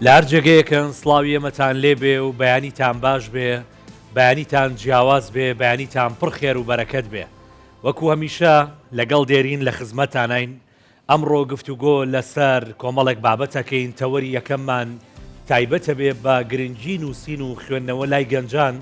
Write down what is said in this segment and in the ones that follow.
لە هەر جێگەیەکەن سڵاوی ئێمەتان لێ بێ و بەیانیتان باش بێ، بەیانیتان جیاواز بێ، بەیانیتان پڕ خێر و بەرەکەت بێ. وەکو هەمیشە لەگەڵ دێرین لە خزمەتانین. ئەمڕۆ گفتوگۆ لەسەر کۆمەڵێک بابەتەکەین. تەوەری یەکەممان تایبەتە بێ بە گرنگی نووسین و خوێندنەوە لای گەنجان.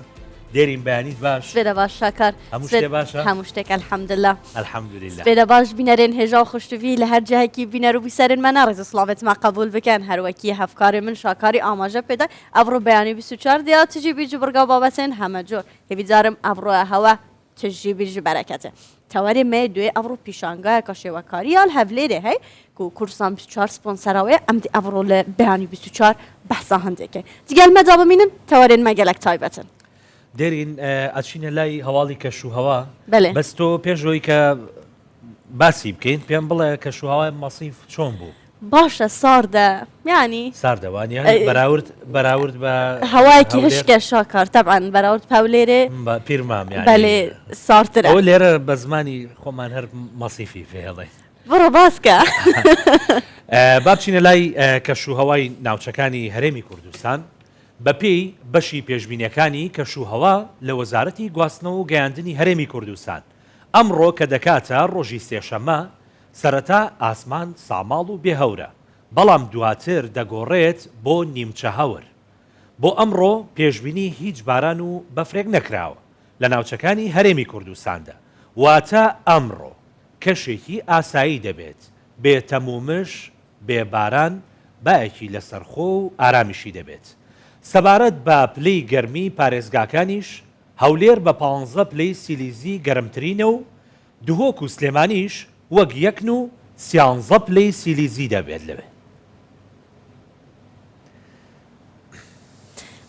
دێرین بەیانیت باش سپێدە باش شاکار هەموو شتێ باشە هەموو شتێک ئەلحەمدوللا ئەلحەمدولیلا. سپێدە باش بینەرێن هێژا و خوشتوی لە هەر جەهەکی بینەر و بیسەرن مە ناڕێز سڵاوێتما قبول بکەن هەروەکی هەفکاری من شاکاری ئاماژە پێدا ئەڤڕۆ بەیانی 24 دیا تجی بیجی بڕگا بابەتێن هەمە جۆر هێویجارم ئەڤڕۆە هەوە تجی بیجی بەرەکەتێ تەوەری مێ دوێ ئەڤڕۆ پیشانگایە کە شێوەکاریال هەولێرێ هەی و کورسان 24 سپۆنسەراوەیە ئەمدی ئەڤڕۆ لە بەیانی 24 بەحسا هەندێکە دیگەل مەدا ببینن تەوەرێن مەگەلک تایبەتن دێرین ئەچینە لای هەواڵی کەشوهەوا بەس تۆ پێشەوەی کە باسی بکەین پێم بڵێ کەشوهەوای مەسیف چۆن بوو باشە ساردە ینی ساردەوانیان بەراورد بە هەوایەکی هشکە شاکار تەبعاً بەراورد پاولێرێ پیرمام بەلێ ساردترە ئەو لێرە بە زمانی خۆمان هەر مەسیفی فێڵێ بڕۆ باسکە با بچینە لای کەشوهەوای ناوچەکانی هەرێمی کوردستان بەپێی بەشی پێشبینیەکانی کەشوهەوا لە وەزارەتی گواستنەوە و گەیاندنی هەرێمی کوردستان ئەمڕۆ کە دەکاتە ڕۆژی سێشەممە سەرەتا ئاسمان ساماڵ و بێهەورە بەڵام دواتر دەگۆڕێت بۆ نیمچە هەور بۆ ئەمڕۆ پێشبینی هیچ باران و بەفرێک نەکراوە لە ناوچەکانی هەرێمی کوردستاندا واتە ئەمڕۆ کەشێکی ئاسایی دەبێت بێتەمومش بێباران باەکی لەسەرخۆ و ئارامیشی دەبێت سەبارەت بە پلەی گەرمی پارێزگاکانیش هەولێر بە 15 پلەی سیلیزی گەرمترینە و دوهۆک و سلێمانیش وەک 1 و 13 پلەی سیلیزی دەبێت لەوێ.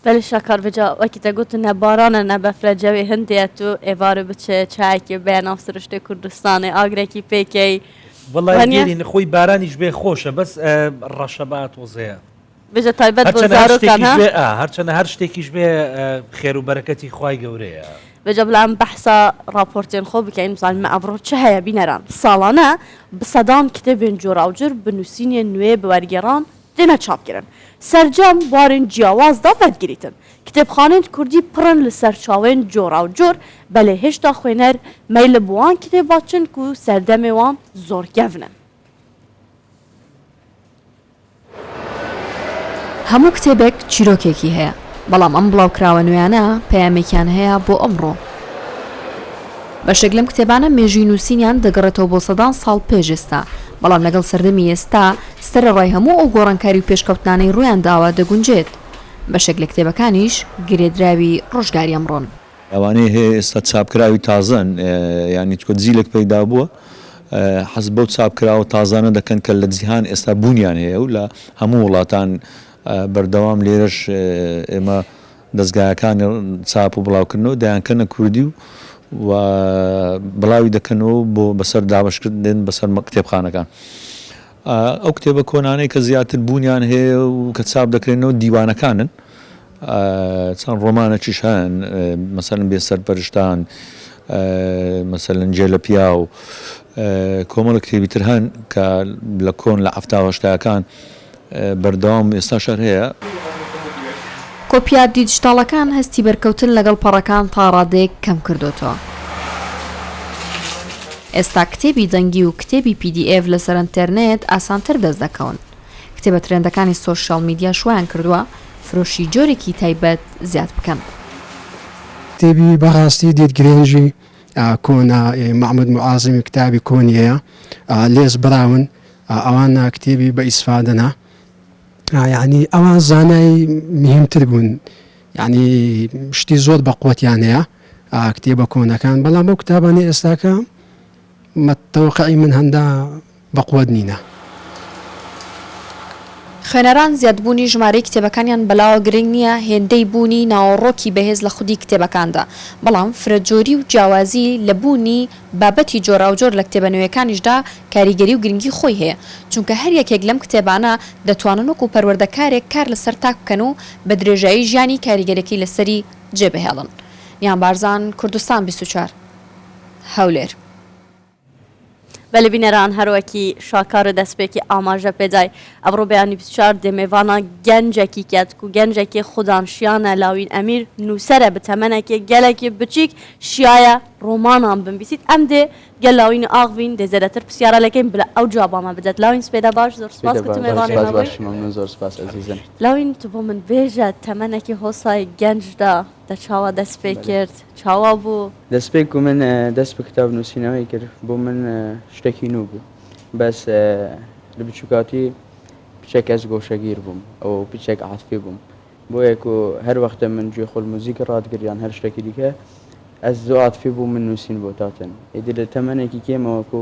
بەلی شاکار بجا وەکی دەگوتن نەبارانە نەبەفرە جەوی هەندێت و ئێوارە بچێ چایەکی بەیان سروشتی کوردستانی ئاگرێکی پێکەی وەڵی خۆی بارانیش بێ خۆشە بەس ڕەشەبات وزەیە بێژە تایبەت بۆ زارۆکان هەرچەنە هەر شتێکیش بێ خێر و بەرەکەتی خوای گەورەیە بێجە بڵام بەحسا راپۆرتێن خۆ بکەین بزانمە ئەڤڕۆ چه هەیە بینەران ساڵانە بسەدان کتێبێن جۆراوجر بنووسینێ نوێ بەوەرگێڕان دێنە چاپگرن سەرجەم بوارن جیاوازدا بەرگریتن کتێبخانێن کوردی پڕن لە سەرچاوێن جۆراوجۆر بەلێ هێشتا خوێنەر مەیلە بوان کتێباچن و سەردەمێوان زۆر گەڤنن هەموو کتێبێک چیرۆکێکی هەیە بەڵام ئەم بڵاوکراوە نوێیانە پەیامێکیان هەیە بۆ ئەمڕۆ بەشێک لەم کتێبانە مێژووی نووسینیان دەگەڕێتەوە بۆ سەدان ساڵ پێش ئێستا بەڵام لەگەڵ سەردەمی ئێستا سەرەڕای هەموو ئەو گۆڕانکاری و پێشکەوتنانەی ڕویان داوە دەگونجێت بەشێک لە کتێبەکانیش گرێدراوی ڕۆژگاری ئەمڕۆن ئەوانەی هەیە ئێستا چاپکراوی تازن یعنی تۆ جیلێک پەیدا بووە حەز بەو چاپکراوە تازانە دەکەن کە لە جیهان ئێستا بوونیان هەیە و لە هەموو وڵاتان بەردەوام لێرەش ئێمە دەستگایەکانی چاپ و بڵاوکردنەوە دەیانکەنە کوردی و بڵاوی دەکەنەوە بۆ بەسەر دابشکردن بەسەر کتێبخانەکان ئەو کتێبە کۆنانەی کە زیاتر بوونیان هەیە و کە چاپ دەکرێنەوە دیوانەکانن چەند ڕۆمانەکیش هەن مەسەلەن بێسەرپەرشتان مەسەلەن جێلە پیا و کۆمەڵە کتێبی تر هەن کە لە کۆن لە هەفتا هەشتاکان بەردەوام ئێستا شەر هەیە کۆپیا دیجیتاڵەکان هەستی بەرکەوتن لەگەڵ پەڕەکان تا ڕادەیەک کەم کردوتەوە ئێستا کتێبی دەنگی و کتێبی PDF لەسەر ئینتەرنێت ئاسانتر دەست دەکەون کتێبە ترێندەکانی سۆشیال میدیا شویان کردووە فرۆشی جۆرێکی تایبەت زیاد بکەن کتێبی بەڕاستی دێت گرنگی کۆنا محمود معازمی کتابی کۆنیەیە لێز براون ئەوان کتێبی بە ئیسفادەنا یعنی ئەوان زانای مهمتر بوون یعنی شتی زۆر بە قوتیان هەیە کتێبە کۆنەکان بەڵام بەو کتابانی ئێستاکە مەتەوەقعی من هەندا بە قوت نینە خوێنەران زیادبوونی ژمارەی کتێبەکانیان بەلاوە گرنگ نییە هێندەی بوونی ناوەڕۆکی بەهێز لە خودی کتێبەکاندا بەڵام فرەجۆری و جیاوازی لە بوونی بابەتی جۆراوجۆر لە کتێبە نوێیەکانیشدا کاریگەری و گرنگی خۆی هەیە چونکە هەر یەکێک لەم کتێبانە دەتوانن وەکو پەروەردەکارێک کار لەسەر تاک بکەن و بە درێژایی ژیانی کاریگەرێکی لەسەری جێبەهێڵن نیان بارزان کوردستان 24 هەولێر بەلە بینەران هەروەکی شاکار و دەستپێکی ئاماژە پێدای ئەمڕۆ بەیانی 24 دێمێوانە گەنجێکی کەتک و گەنجێکی خوددانشیانە لاوین ئەمیر نووسرە بتەمەنێکی گەلێکی بچیک شیایە ڕۆمانان بنویسیت ئەم دێ گەل لاوین ئاغوین دێزەرەتر پرسیارەکەین بلە ئەو جوابامە بدەت لاوین سپێدا باش زۆر سپاس باش زۆر سپاس عزیزم لاوین تو بۆ من بێژە تەمەنێکی هۆسای گەنجدا دەچاوە دەست پێ کرد چاوا بوو دەستپێک و من دەست بە کتاب نووسینەوەی کرد بۆ من شتێکی نو بوو بەس لە بچووکاتی پیچێک ئەس گۆشەگیر بووم ئەو پیچێک عاتفی بووم بۆ یەک و هەر وەختە من گوێ خۆل موزیکە ڕادگریان هەر شتێکی دیکە ئەس زۆ عاتفی بوو من نووسین بۆ تاتن ئیدی لە تەمەنێکی کێمەوەکو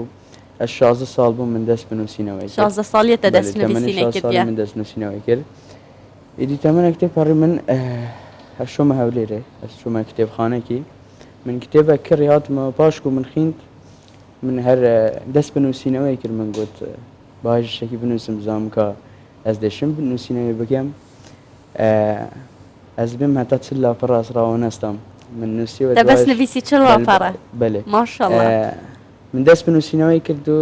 ئەس 16 ساڵ بوو من دەست بە نووسینەوەی 16 ساڵیەتە دەست نووسینێکی من دەست نووسینەوەی کرد ئیدی تەمەنە کتێبپەڕی من هەشۆمە هەولێرێ ئەسچوومە کتێبخانەکی من کتێبە کڕی هاتمەوە پاشک و من خوێند من هەر دەست بە نووسینەوەی کرد من گوت باش شتێکی بنووسم بزانم کە ئەس دەشم نووسینەوەی بگەم ئەس بێم هەتا چل لاپەڕ ڕاستراوە نەستم من نووسیوە دەبەست نوویسی چل لاپەڕە بەێ ماشەڵڵا من دەست بە نووسینەوەی کرد و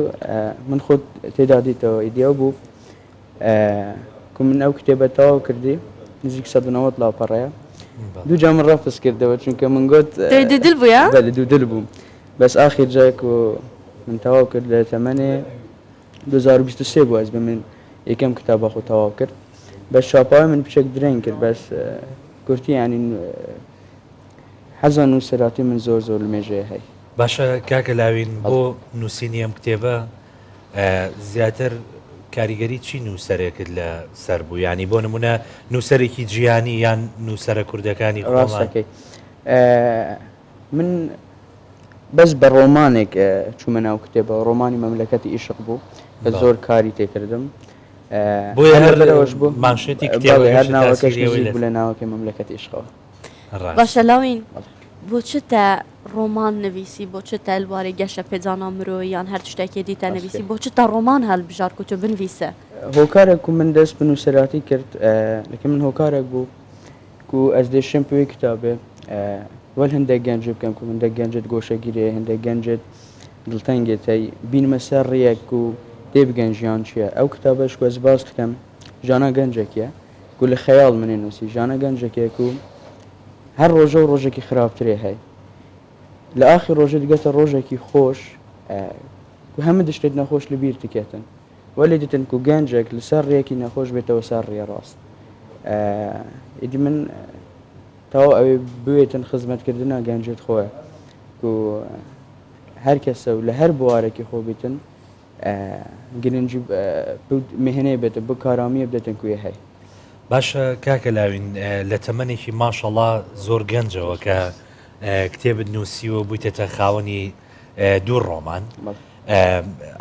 من خۆت تێدا دیتەوە ئیدیا بوو کو من ئەو کتێبە تەواو کردی نزیک 190 لاپەڕەیە دوو جا من ڕەفس کردەوە چونکە من گوت دل بووە بەێ دوو دل بووم بەس ئاخیر جایك و من تەواو کرد لە تەمەنێ 2023 بوو ئەس بە من یەکەم کتابە خۆ تەواو کرد بەس شاپاوی من پچێک درەنگ کرد بەس کورتی ینی حەزان و سەراتی من زۆر زۆر لە مێژەیە هەی باشە کاکە لاوین بۆ نووسینی ئەم کتێبە زیاتر کاریگەری چی نووسەرێکت لە سەر بوو ینی بۆ نمونە نووسەرێکی جیهانی یان نووسەرە کوردەکانی ڕاستەکەی من بەس بە ڕۆمانێک چوومە ناو کتێبە ڕۆمانی مەملەکەتی ئیشق بوو کە زۆر کاری تێکردم بۆ هەرەوەش بوو ماشێتی هەر ناوەکەش بوو لە ناوەکەی مەملەکەتی عیشقەوە باشە لاوین بۆ چتە ڕۆمان نوویسی بۆ چ تەلواری گەشە پێجانا مرۆی یان هەر شتێکی دیتە نوویسی بۆ چ تا ڕۆمان هەڵبژار و تو بنویسە هۆکارێک و من دەست بن و سەراتی کرد لەکە من هۆکارێک بوو و ئەس دێشم پێوەی کتابێ وەل هەندێک گەنج بکەم و هەندێک گەنجت گۆشەگیرێ هەندێک گەنجت دڵتەنگێتی بینمە سەر ڕیەک و دێ بگەنجیان چییە ئەو کتابەش کوێز باز بکەم ژانە گەنجێکیە گو لە خەیاڵ منێ نووسی ژانە گەنجێکێک و هەر ڕۆژە و ڕۆژێکی خراپترێ هەی لە ئاخر ڕۆژە دیگەتە ڕۆژێکی خۆش و هەمە دشتێت نەخۆش لە بیر تکێتن وەلی دیتن و گەنجێک لەسەر ڕێکی نەخۆش بێتەوە سەر ڕێ ڕاست ئیدی من تاوا ئەوێ بوێتن خزمەتکردنە گەنجێت خۆیە و هەر کەسە و لە هەر بوارێکی خۆ بیتن گرنگی مهنەیە بێتە بۆ کارامیە بدەتن کوێ هەی باشە کاکە لاوین لە تەمەنێکی ماشەڵا زۆر گەنجەوە کە کتێبت نووسیوە بوویتێتە خاوەنی دوو ڕۆمان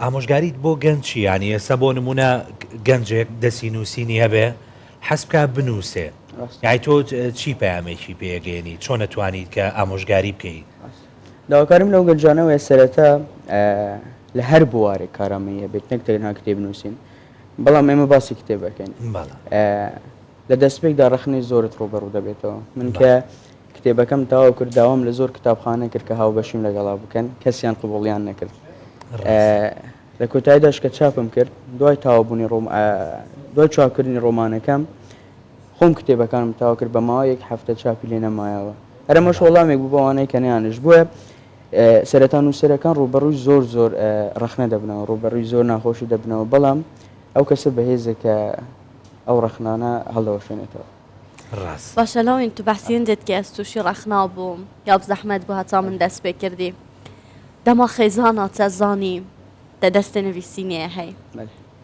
ئامۆژگاریت بۆ گەنج چی ینی ئێستا بۆ نمونە گەنجێک دەستی نووسینی هەبێ حەز بکە بنووسێ یای تۆ چی پەیامێکی پێگەێنی چۆن نەتوانیت کە ئامۆژگاری بکەیت داواکارم لەو گەنجانەوەی سەرەتا لە هەر بوارێک کارامەیە بێت نەک تەنها کتێب نووسین بەڵام ئێمە باسی کتێبەکەین لە دەستپێکدا ڕخنەی زۆرت ڕۆبەڕوو دەبێتەوە من کە کتێبەکەم تاوا کرد داوام لە زۆر کتابخانە کرد کە هاوبەشیم لەگەڵا بکەن کەسیان قبوڵیان نەکرد لە کۆتاییداش کە چاپم کرد دوای تاوابوونی دوای چاپکردنی ڕۆمانەکەم خۆم کتێبەکانم تاوا کرد بە ماوە یەک هەفتە چاپی لێ نەمایەوە هەرەمەش وەڵامێک بوو بەوانەی کەنیانش بووە سەرەتا نووسەرەکان ڕوبەڕووی زۆر زۆر ڕخنە دەبنەوە ڕوبەڕووی زۆر ناخۆشی دەبنەوە بەڵام ئەو کەسە بەهێزە کە ئەو ڕخنانە هەڵدەوەشێنێتەوە باشە لاوین تو بەحسیین دێت کە ئەس تووشی ڕەخنا بووم یا زەحمەت بوو هەتا من دەست پێ کردی دەما خێزانە چەزانی دە دەستە نوویسینیە هەی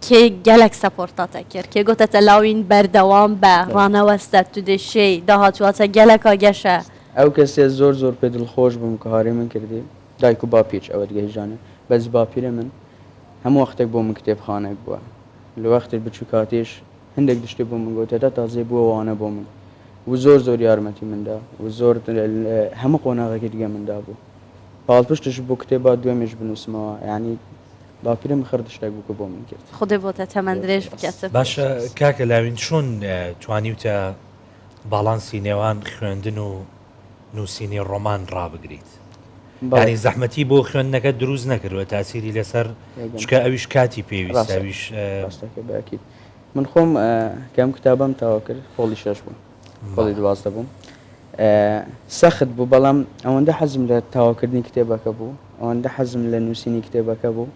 کێ گەلێک سەپۆرتاتە کرد کێ گوتەتە لاوین بەردەوام بە ڕانەوەستە تو دێشەی داهاتواتە گەلێکا گەشە ئەو کەسێ زۆر زۆر پێ دڵخۆش بووم کە هاڕی من کردی دایک و باپیرچ ئەوە گەیژانە بەس باپیرە من هەموو وەختێک بۆ من کتێبخانێک بووە لە وەختێک بچوو کاتێش هەندێک دشتێ بۆ من گوتێتە تازێ بووە وانە بۆ من و زۆر زۆر یارمەتی مندا و زۆر هەموو قۆناغێکی دیگە مندا بوو پاڵپشتش بۆ کتێبا دوێمێش بنووسمەوە ینی باپیرم خرد شتێک بوو کە بۆ من کرد خودێ بۆتە تەمەەن درێژ بکەتە باشە کاکە لاوین چۆن توانیوتە باڵانسی نێوان خوێندن و نووسینی ڕۆمان ڕابگریت ینی زەحمەتی بۆ خوێندنەکە دروست نەکردووە تاسیری لەسەر چکە ئەویش کاتی پێویستە ئەویش ڕاستەکە باکیت من خۆم کەم کتابم تاوا کرد خۆڵی 6 بوو خۆڵی 12 بووم سەخت بوو بەڵام ئەوەندە حەزم لە تاواکردنی کتێبەکە بوو ئەوەندە حەزم لە نووسینی کتێبەکە بوو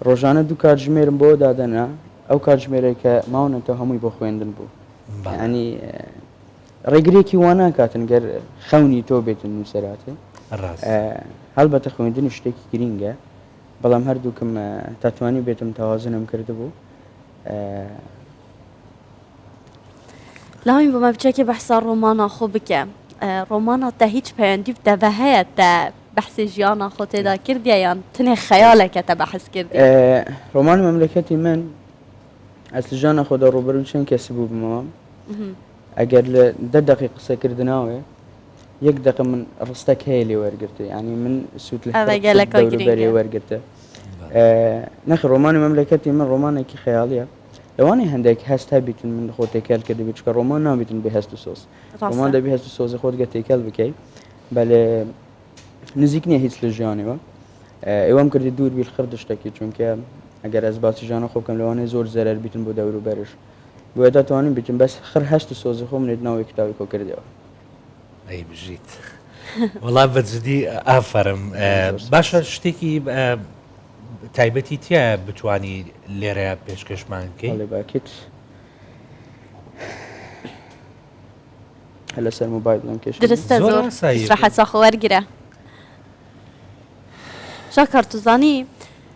ڕۆژانە دوو کاتژمێرم بۆ دادەنا ئەو کاتژمێرەی کە ماونەتەوە هەمووی بۆ خوێندن بوو ینی ڕێگرێکی واناکاتن گەر خەونی تۆ بێتن نووسەراتێ هەڵبەتە خوێندن شتێکی گرینگە بەڵام هەردووکم تاتوانی بێتم تەوازنم کرده بوو لاوین بۆمە بچێکی بەحسا ڕۆمانە خۆ بکە ڕۆمانە تا هیچ پەیوەندی دەبە هەیە تا بەحسی ژیانە خۆ تێدا کردیە یان تنێ خەیالێکە تا بەحس کردی ڕۆمانی مەملەکەتی من ئەس لە ژیانە خۆدا ڕوبەرو چەند کەسی بوو بمەوە ئەگەر لە 10 دقیق قسەکردناوێ 1 دقیقە من ڕستەک هەیە لێ وەرگرتە ینی من سووت لە دەوروبەرێ وەرگرتە نەخ ڕۆمانی مەملەکەتی من ڕۆمانێکی خەیاڵیە لەوانی هەندێک هەست هەبیتن من خۆ تێکەل کە دەبێت چکە ڕۆمان نابیتن بە هەست و سۆز ڕۆمان دەبی هەست و سۆزی خۆت گە تێکەل بکەیت بەلێ نزیک نییە هیچ لە ژیانەوە ئێوەم کردی دوور بیل خرد شتێکی چونکە ئەگەر ئەس باسی ژیانە خۆ بکەم لەوانەیە زۆر زەرەر بیتن بۆ دەوروبەرش بۆیە دەتوانین بیتن بەس خڕ هەست و سۆزی خۆم نێت ناوی کتابی خۆ کردەوە ئەی بژیت وەڵام بەجددی ئافرم باشە شتێکی تایبەتی تیا بتانی لێرە پێشکەشمان بکەیت باکیت لەسەر موبایلم کێش درستە زۆر ڕاحەت وەرگرە شاکار توزانی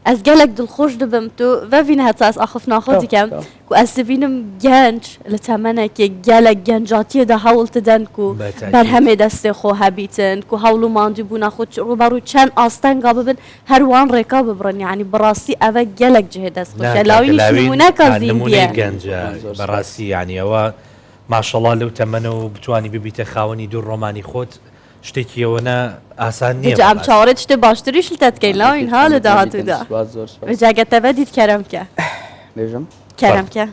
ئەس gelek دڵخۆش دەبم تو بەبینە هەتاس ئاخف ناخۆ دیکەم و ئەس دەبینم گەنج لە تەمەنێکی gelek گەنجاتیەدا هەوڵ دەدەن و بەرهەمێ دەستێ خۆ هەبیتن و هەوڵ و ماندی بوونا خۆ ڕوبەڕووی چەند ئاستەنگا ببن هەروان ڕێکا ببڕن یعنی بەڕاستی ئەوە gelek جهێ دەست خۆشەلاوی نمونەکە زیندیە گەنجە بەڕاستی یعنی ئەوە ماشەڵڵا لەو تەمەنە و بتوانی ببیتە خاوەنی دوو ڕۆمانی خۆت شتێکیەوەنە ئاسان نییە ئەم چاوەڕێت شتێ باشتریش تەتکەین لاوین ها لە داهاتوودا بەجاگەتەوە دیت کەرەمکە بێژم کەرەمکە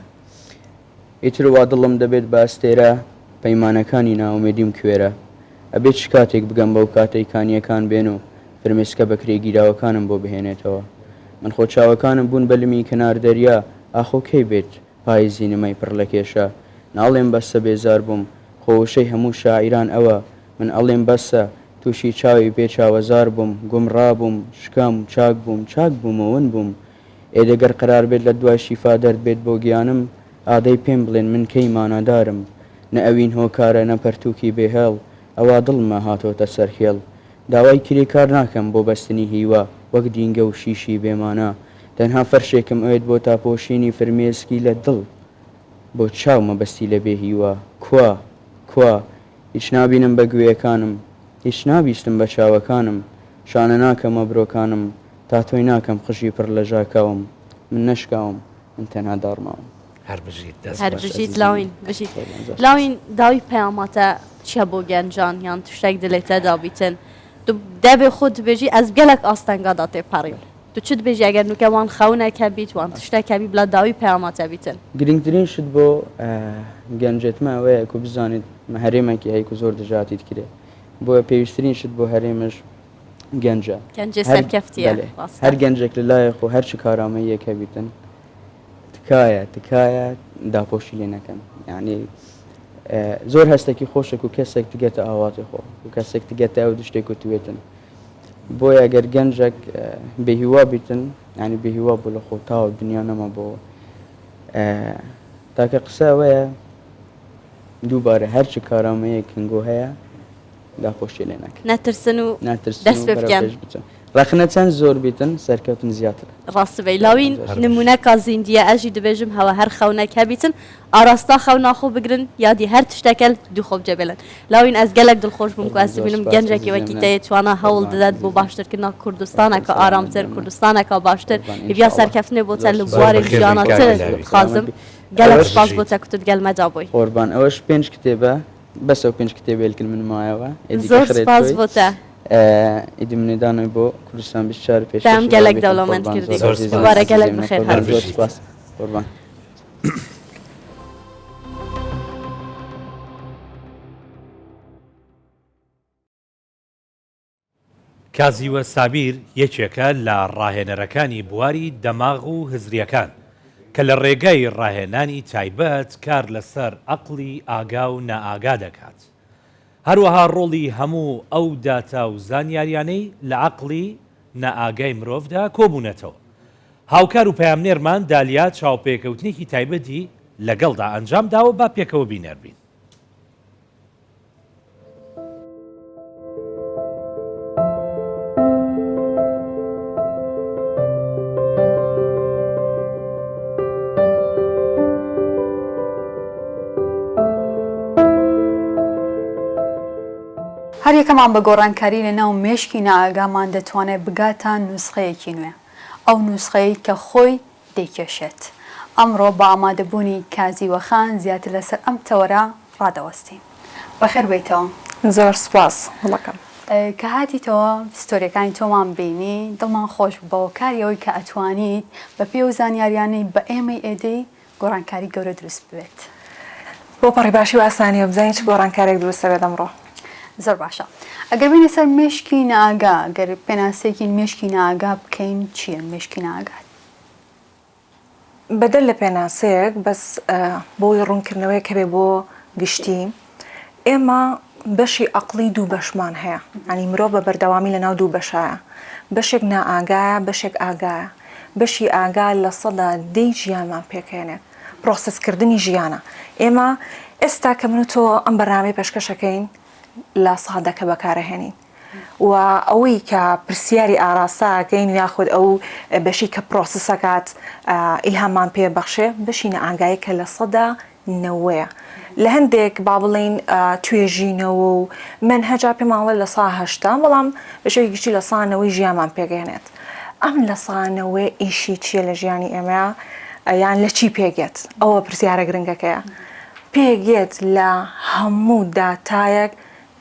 ئیتر وا دڵم دەبێت بە ئەستێرە پەیمانەکانی ناومێدیم کوێرە ئەبێت چ کاتێک بگەم بەو کاتەی کانیەکان بێن و فرمێسکە بەکرێ گیراوەکانم بۆ بهێنێتەوە من خۆ چاوەکانم بوون بەلمی کەنار دەریا ئاخۆ کەی بێت پای زیینمەی پڕ لە کێشە ناڵێم بەسە بێزار بووم خۆوشەی هەموو شاعیران ئەوە من ئەڵێم بەسە تووشی چاوی پێچاوەزار بووم گومڕابووم شکام چاک بوومەوەن بووم ئێدەگەر قرار بێت لە دوای شیفا دەرد بێت بۆ گیانم ئادەی پێم بڵێن من کەی مانەدارم نە ئەوین هۆکارە نە پەرتووکی بێهێڵ ئەوە دڵمە هاتۆتە سەرخێڵ داوای کری کار ناکەم بۆ بەستنی هیوا وەک دینگە و شیشی بێمانە تەنها فەرشێکم ئەوێت بۆ تاپۆشینی فرمێسکی لە دڵ بۆ چاو مەبەستی لە بێ هیوا کوا هیچ نابینم بە گوێیەکانم هیچ نابیستم بە چاوەکانم شانە ناکەم ئەبرۆکانم تا تۆی ناکەم خشی پڕ لە ژاکاوم من نەشکاوم من تەنها داڕماوم هەر بژیت لاوین بژیت لاوین داوی پەیاماتە چیە بۆ گەنجان یان تشتێک دلێتە دابیتن تو دەبێ خۆت بێژی ئەس gelek ئاستەنگادا تێپەڕی تو چت بێژی ئەگەر نوکە وان خەونێکە بیت وان تشتێکە بی بڵا داوی پەیاماتە بیتن گرنگترین شت بۆ گەنجێتمە ئەوەیە کو بزانیت هەرێمێکی هەیە و زۆر دژاتیت کرێ بۆ پێویستترین شت بۆ هەرێمەش گەنجە سەرکەفتیە هەر گەنجێک لە لایەخ و هەرچی کارامەیەکە بیتن تکایە داپۆشی لێ نەکەن یعنی زۆر هەستێکی خۆشێک و کەسێک تگەتە ئاواتی خۆ و کەسێک تگەتە ئەو شتێک و توێتن بۆیە ئەگەر گەنجێک بێهیوا بیتن ینی بێهیوا بوو لە خۆ تاوە دنیا نەما بۆ تاکە قسە ئەوەیە دووبارە هەرچی کارامەیە کنگۆ هەیە داپۆشی لێ نەکەن نەترسن و دەست پێ بکەن ڕخنە چەند زۆر بیتن سەرکەوتن زیاتر ڕاستبەی لاوین نمونەکە زیندیە ئەژی دەبێژم هەوە هەر خەونێک هەبیتن ئاراستا خەو ناخۆ بگرن یادی هەر تشتێکەل دوو خۆ بجێبێلن لاوین ئەس gelek دڵخۆش بووم و ئەس ببینم گەنجێکی وەکی تەیە توانە هەوڵ دەدات بۆ باشترکردنا کوردستانەکە ئارامتر کوردستانەکە باشتر بیا سەرکەفتنێ بۆ چەند لە بواری ژیانەتر خازم gelek سپاس بۆ تەکوتت گەلمەدا بووی قوربان ئەوەش 5 کتێبە بەسەو 5 کتێبێلکن من مایەوە زۆر سپاس بۆ تە ئیدی منێدانەوەی بۆ کوردستان 24 پێش gelek دەوڵەمەند کردی دوبارە gelek بخێر هەر سپاس قوربان کازیوە سابیر یەکێکە لە ڕاهێنەرەکانی بواری دەماغ و هزریەکان کە لە ڕێگای ڕاهێنانی تایبەت کار لەسەر عەقڵی ئاگا و نائاگا دەکات. هەروەها ڕۆڵی هەموو ئەو داتا و زانیاریانەی لە عەقڵی نائاگای مرۆڤدا کۆبوونەتەوە. هاوکار و پەیامنێرمان دالیا چاوپێکەوتنێکی تایبەتی لەگەڵدا ئەنجام داوە با پێکەوە بینەربین. هەر یەکەمان بە گۆڕانکاری لە ناو مێشکی نائاگامان دەتوانێت بگاتان نوسخەیەکی نوێ ئەو نوسخەی کە خۆی دەیکێشێت. ئەمڕۆ بە ئامادەبوونی کازیوەخان زیاتر لەسەر ئەم تەوەرە ڕادەوەستین. بەخێر بیتەوە. زۆر سوپاس وڵەکەم. کە هاتیتەوە ستۆریەکانی تۆمان بینی دڵمان خۆش بەوە کاریەوەی کە ئەتوانیت بە پێ و زانیاریانەی بە ئێمەی ئێدەی گۆڕانکاری گەورە دروست بێت. بۆ پەڕی باشی و ئاسانیە بزانین چ گۆڕانکارێک دروستە بێت ئەمڕۆ. زۆر باشە. ئەگەر بینە سەر مێشکی نائاگا ئەگەر پێناسەیەکی مێشکی نائاگا بکەین چییە مێشکی نائاگات؟ بەدەل لە پێناسەیەک بەس بۆی ڕوونکردنەوەی کە بێ بۆ گشتی ئێمە بەشی عەقڵی دوو بەشمان هەیە. ینی مرۆڤ بە بەردەوامی لە ناو دوو بەشایە. بەشێک نائاگایە بەشێک ئاگایە. بەشی ئاگا لە سەدا 10 ژیانمان پێکەێنێت. پرۆسسکردنی ژیانە. ئێمە ئێستا کە من و تۆ ئەم بەرنامەی پێشکەشەکەین لە سادەکە بەکارەهێنین و ئەوەی کە پرسیاری ئاراساکەین یاخود ئەو بەشی کە پرۆسسەکات ئیلهامان پێبەخشێ بەشی نائاگایە کە لە سەدا 90ەیە. لە هەندێک با بڵین توێژینەوە و منهەجا پێماڵێ لە 180 بەڵام بەشێکی گشتی لە 190 ژیانمان پێگەێنێت. ئەم لە 190 ئیشی چییە لە ژیانی ئێمە یان لە چی پێگێت؟ ئەوە پرسیارە گرنگەکەیە. پێگێت لە هەموو داتایەک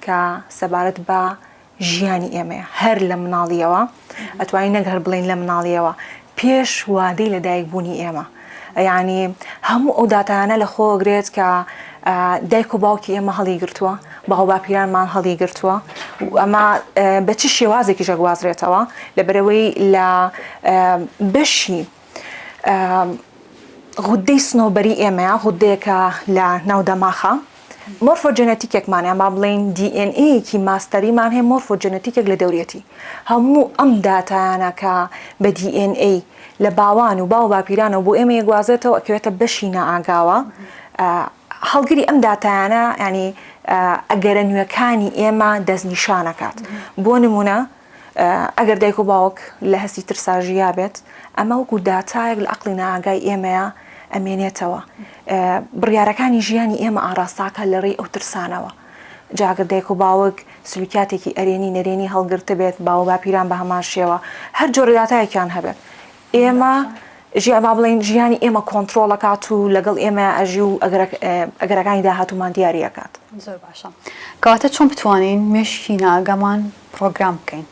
کە سەبارەت بە ژیانی ئێمەیە هەر لە مناڵیەوە ئەتوانین نەگەر بڵین لە مناڵیەوە پێش وادەی لەدایکبوونی ئێمە. یعنی هەموو ئەو داتایانە لە خۆگرێت کە دایک و باوکی ئێمە هەڵی گرتووە باو باپیرانمان هەڵی گرتووە ئەمە بە چ شێوازێکی ژەگوازرێتەوە لەبەرەوەی لە بەشی غودەی سنۆبەری ئێمەیە غودەیەکە لە ناودەماخە مۆرفۆجێنەتیکێکمانیان با بڵین DNA-یەکی ماستەریمان هەیە مۆرفۆجێنەتیکێک لە دەورێتی هەموو ئەم داتایانە کە بە DNA لە باوان و باو باپیرانەوە بۆ ئێمە یەگوازێتەوە ئەکەوێتە بەشی نائاگاوە هەڵگری ئەم داتایانە ینی ئەگەرە نوێەکانی ئێمە دەستنیشانەکات. بۆ نمونە ئەگەر دایک و باوک لە هەستی ترساژیا بێت ئەمە وەکو داتایەک لە عەقڵی نائاگای ئێمەیە ئەمێنێتەوە. بڕیارەکانی ژیانی ئێمە ئاراستاکە لە ڕێی ئەو ترسانەوە. جاگەر دایک و باوک سلوکیاتێکی ئەرێنی نەرێنی هەڵگرتە بێت باو باپیران بە هەمان شێوە هەر جۆرە داتایەکیان هەبێت ئێمە با بڵین ژیانی ئێمە کۆنتترۆڵەکات و لەگەڵ ئێمە ئەژی و ئەگەرەکانی داهاتومان دیارەکات. زۆر باشە. کەواتە چۆن بتوانین مێشکی نائاگامان پرۆگرام بکەین؟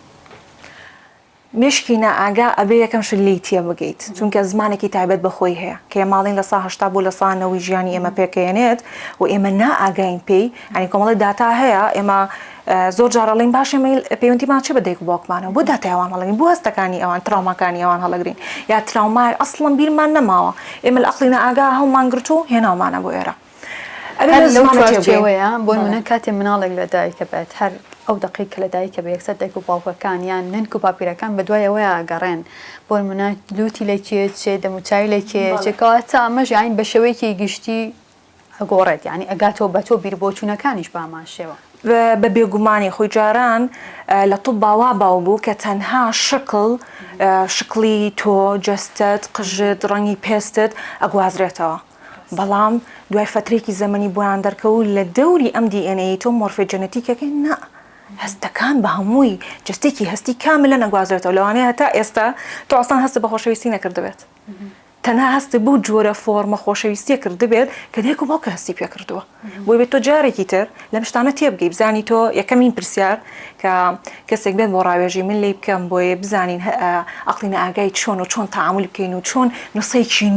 مێشکی نائاگا ئەبێ یەکەم شت لی تێ بگەیت چونکە زمانێکی تایبەت بەخۆی هەیە کە ماڵین لە 180 بۆ لە 190 ژیانی ئێمە پێکەێنێت و ئێمە نائاگاین پێی ئەنی کۆمەڵی داتا هەیە ئێمە زۆر جارەڵین باش پەیوەندیمان چێ بە دایک و باوکمانە بۆ داتایەوان هەڵەگرین بۆ هەستەکانی ئەوان تراوماکانی ئەوان هەڵەگرین یا تراومای ئەسڵەن بیرمان نەماوە ئێمە لە عەقڵی نائاگا هەڵمان گرت و هێناومانە بۆ ئێرە. لەوەیە بۆ منە کاتێ مناڵێک لە دایکە بێت هەر ئەو دقی کە لە دایکە بە یەکسەر دایک و باوکەکان یان ننک و باپیرەکان بە دوایەوەیە ئەگەڕێن بۆ منە لوتی لەکێت چێ دەموچای لەکێ چێکەواتە ئەمەش یانی بە شێوەیەکی گشتی ئەگۆڕێت یعنی ئەگاتەوە بە تۆ بیر بۆچوونەکانیش بامان شێوە. بە بێگومانی خۆی جاران لە تو باوا باو بوو کە تەنها شکڵی تۆ جەستت قژت ڕەنگی پێستت ئەگوازرێتەوە بەڵام دوای فترێکی زەمەنی بۆیان دەرکەوت لە دەوری ئەم DNA تۆ مۆرفۆجێنەتیکەکەی نا هەستەکان بە هەمووی جستێکی هەستی کاملە نەگوازرێتەوە لەوانەیە هەتا ئێستا تۆ ئەسڵان هەست بە خۆشەویستی نەکردبێت تەنها هەست بوو جۆرە فۆرمە خۆشەویستیە کردبێت کە دایک و باوکە هەستی پێکردووە بۆی بێت تۆ جارێکی تر لەم شتانە تێبگەی بزانی تۆ یەکەمین پرسیار کە کەسێک بێت بۆ ڕاوێژی من لێ بکەم بۆیە بزانین عەقڵی نائاگای چۆن و چۆن تەعامل بکەین و چۆن نوسەیەکی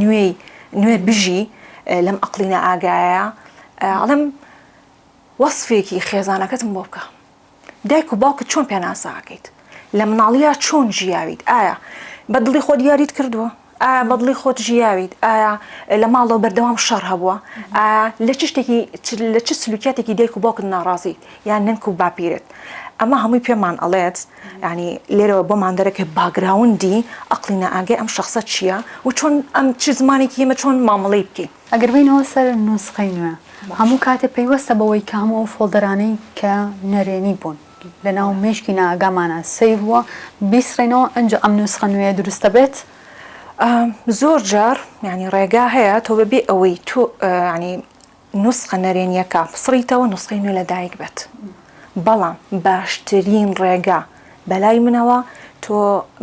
نوێ بژی لەم عەقڵی نائاگایە ئەڵێم وەسفێکی خێزانەکەتم بۆ بکە دایک و باوکت چۆن پێناساکەیت لە مناڵیە چۆن ژیاویت ئایا بەدڵی خۆ دیاریت کردووە ئایا بەدڵی خۆت ژیاویت ئایا لە ماڵەوە بەردەوام شەڕ هەبووە لە چ شتێکی لە چ سلوکیاتێکی دایک و باوکت ناڕازیت یان ننک و باپیرت ئەمە هەمووی پێمان ئەڵێت ینی لێرەوە بۆمان دەرەکە باگراوندی ئەقلی نەئاگای ئەم شخصە چییە و چۆن ئەم چ زمانێکی ئێمە چۆن مامەڵەی بکەین ئەگەر بینەوە سەر نوسخەی نوێ هەموو کاتێ پێیوەستە بەوەی کە هەموو ئەو فۆڵدەرانەی کە نەرێنی بوون لە ناو مێشکی ناگامانە سەیڤ وە بیسڕێنەوە ئەنج ئەم نوسخە نوێ دروستە بێت زۆر جار ینی ڕێگا هەیە تۆ بەبێ ئەوەی تۆ ینی نوسخە نەرێنیەکە بسڕیتەوە نوسخەی نوێ لە دایک بێت بەڵام باشترین ڕێگا بەلای منەوە تۆ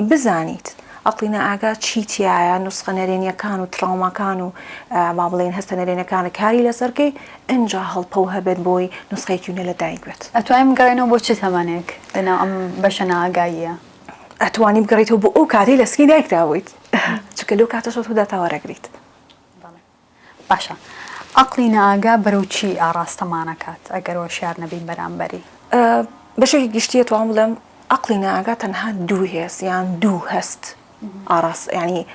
بزانیت ئەقلی نەئاگا چیتیایە نوسخە نەرێنیەکان و تراوماکان و با بڵێن هەستە نەرێنەکانە کاری لەسەرکەی ئەنجا هەڵپە و هەبێت بۆی نوسخەیەکی نوێ لە دایک بێت ئەتوانین بگەڕێنەوە بۆ چ تەمانێک لەناو ئەم بەشە ناگاییە ئەتوانی بگەڕێتەوە بۆ ئەو کاتی لە سکی دایکداویت چکە لەو کاتەشە تۆ دەتاوەرەگریت باشە ئەقلی نەئاگا بەرەو چی ئاڕاستەمانەکات ئەگەرەوە شار نەبین بەرامبەری بەشێکی گشتیە توان بڵێم ئەقلی نەئاگا تەنها دوو هێز یان دوو هەست ئاراست ینی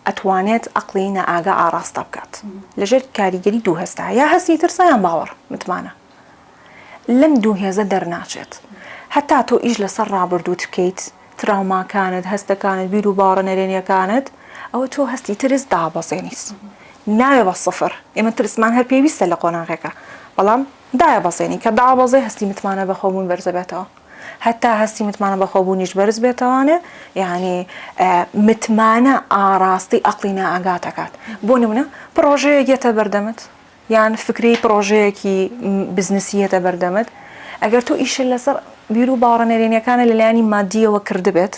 ئەتوانێت ئەقلی نەئاگا ئاراستە بکات لەژێر کاریگەری دوو هەستە یا هەستی ترسە یان باوەڕ متمانە لەم دوو هێزە دەرناچێت هەتا تۆ ئیش لەسەر ڕابردووت بکەیت تراوماکانت هەستەکانت بیر و باوەڕە نەرێنیەکانت ئەوە تۆ هەستی ترس دابەزێنیت ناوێ بە سفر ئێمە ترسمان هەر پێویستە لە قۆناغێکە بەڵام دایە بەزێنی کە دابەزێ هەستی متمانە بەخۆبوون بەرزە بێتەوە هەتا هەستی متمانە بەخۆبوونیش بەرز بێتەوانێ یعنی متمانە ئاراستی ئەقلی نەئاگاتەکات بۆ نمونە پرۆژەیەک یەتە بەردەمت یان فکری پرۆژەیەکی بزنسیەتە بەردەمت ئەگەر تۆ ئیشە لەسەر بیر و باوەڕە نەرێنیەکانە لەلایانی مادیەوە کردبێت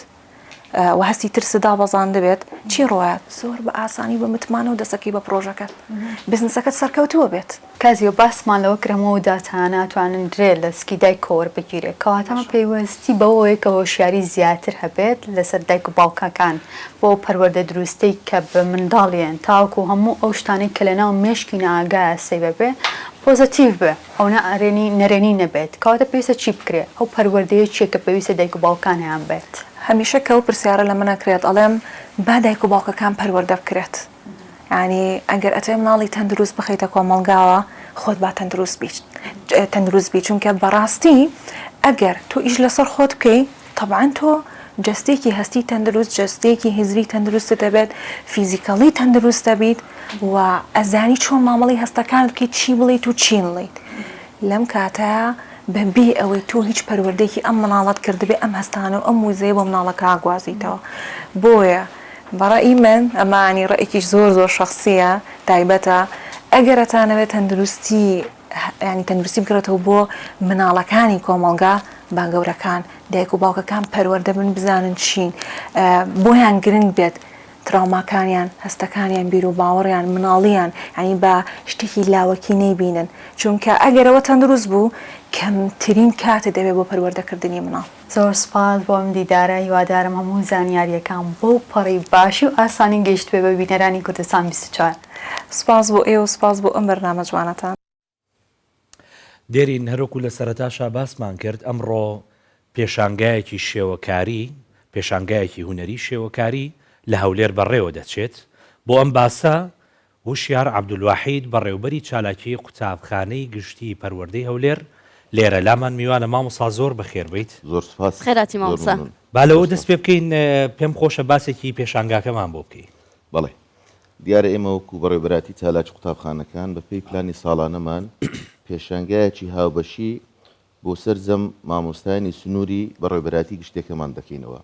و هەستی ترسدا بەزان دەبێت چی ڕۆیات زۆر بە ئاسانی بە متمانە و دەسەکەی بە پرۆژەکەت بزنسەکەت سەرکەوتووە بێت کازیۆ باسمان لەوە کرەمەوە داتانە توانن درێ لە سکی دایک کۆوەر بگیرێت کەواتەمە پێیوەستی بەوەیە کە هۆشیاری زیاتر هەبێت لەسەر دایک و باوکەکان بۆ پەروەردە دروستەی کە بە منداڵیان تاوکو هەموو ئەو شتانەی کە لەناو مێشکی ناگایە سەیبە بێ پۆزتیڤ بێ ئەو نەرێنی نەبێت کەواتە پێویستە چی بکرێت ئەو پەروەردەیە چیە کە پێویستە دایک و باوکانیان بێت هەمیشە کە ئەو پرسیارە لە منەکرێت ئەڵێم با دایک و باوکەکان پەروەردە بکرێت ینی ئەگەر ئەتێ مناڵی تەندروست بخەیتە کۆمەڵگاوە خۆت با تەندروست بی چونکە بەڕاستی ئەگەر تۆ ئیش لەسەر خۆت بکەی طبعاً تۆ جستێکی هەستی تەندروست جستێکی هزری تەندروست دەبێت فیزیکەڵی تەندروست دەبیت و ئەزانی چۆن مامەڵی هەستەکانت بکەیت چی بڵیت و چی نڵیت لەم کاتەیە بەبێ ئەوەی تۆ هیچ پەروەردەیەکی ئەم مناڵەت کردبێ ئەم هەستانە و ئەم وزەیە بۆ مناڵەکە ئاگوازیتەوە بۆیە بەڕێی من ئەمانی ڕێیەکیش زۆر شخصیە تایبەتە ئەگەرەتانەوێت تەندروستی ینی تەندروستی بکرێتەوە بۆ مناڵەکانی کۆمەڵگا با گەورەکان دایک و باوکەکان پەروەردە بن بزانن چین بۆیان گرنگ بێت تراوماکانیان هەستەکانیان بیر و باوەڕیان مناڵیان ینی بە شتێکی لاوەکی نەیبینن چونکە ئەگەرەوە تەندروست بوو کەمترین کاتە دەبێت بۆ پەروەردەکردنی مناڵ زۆر سپاس بۆ ئەم دیدارە هیوادارم هەموو زانیاریەکان بۆ پەڕی باشی و ئاسانی گەیشت بێ بە بینەرانی کوردستان 24 سپاس بۆ ئێوە سپاس بۆ ئەم بەرنامە جوانەتان دێرین هەروەکو لە سەرەتاشا باسمان کرد ئەمڕۆ پێشانگایەکی شێوەکاری پێشانگایەکی هوەری شێوەکاری لە هەولێر بەڕێوە دەچێت بۆ ئەم باسە وشیار عەبدولواحید بەڕێوبەری چالاکی قوتابخانەی گشتی پەروەردەی هەولێر لێرە لامان میوانە مامۆستا زۆر بەخێر بیت زۆر سپاس خێراتی مامۆستا با لەوە دەست پێ بکەین پێم خۆشە باسێکی پێشانگاکەمان بۆ بکەین بەڵێ دیارە ئێمە وەکو بەڕێوەبەراتی چالاکی قوتابخانەکان بە پێی پلانی ساڵانەمان پێشانگایەکی هاوبەشی بۆ سەرجەم مامۆستایانی سنووری بەڕێوەبەراتی گشتێکەمان دەکەینەوە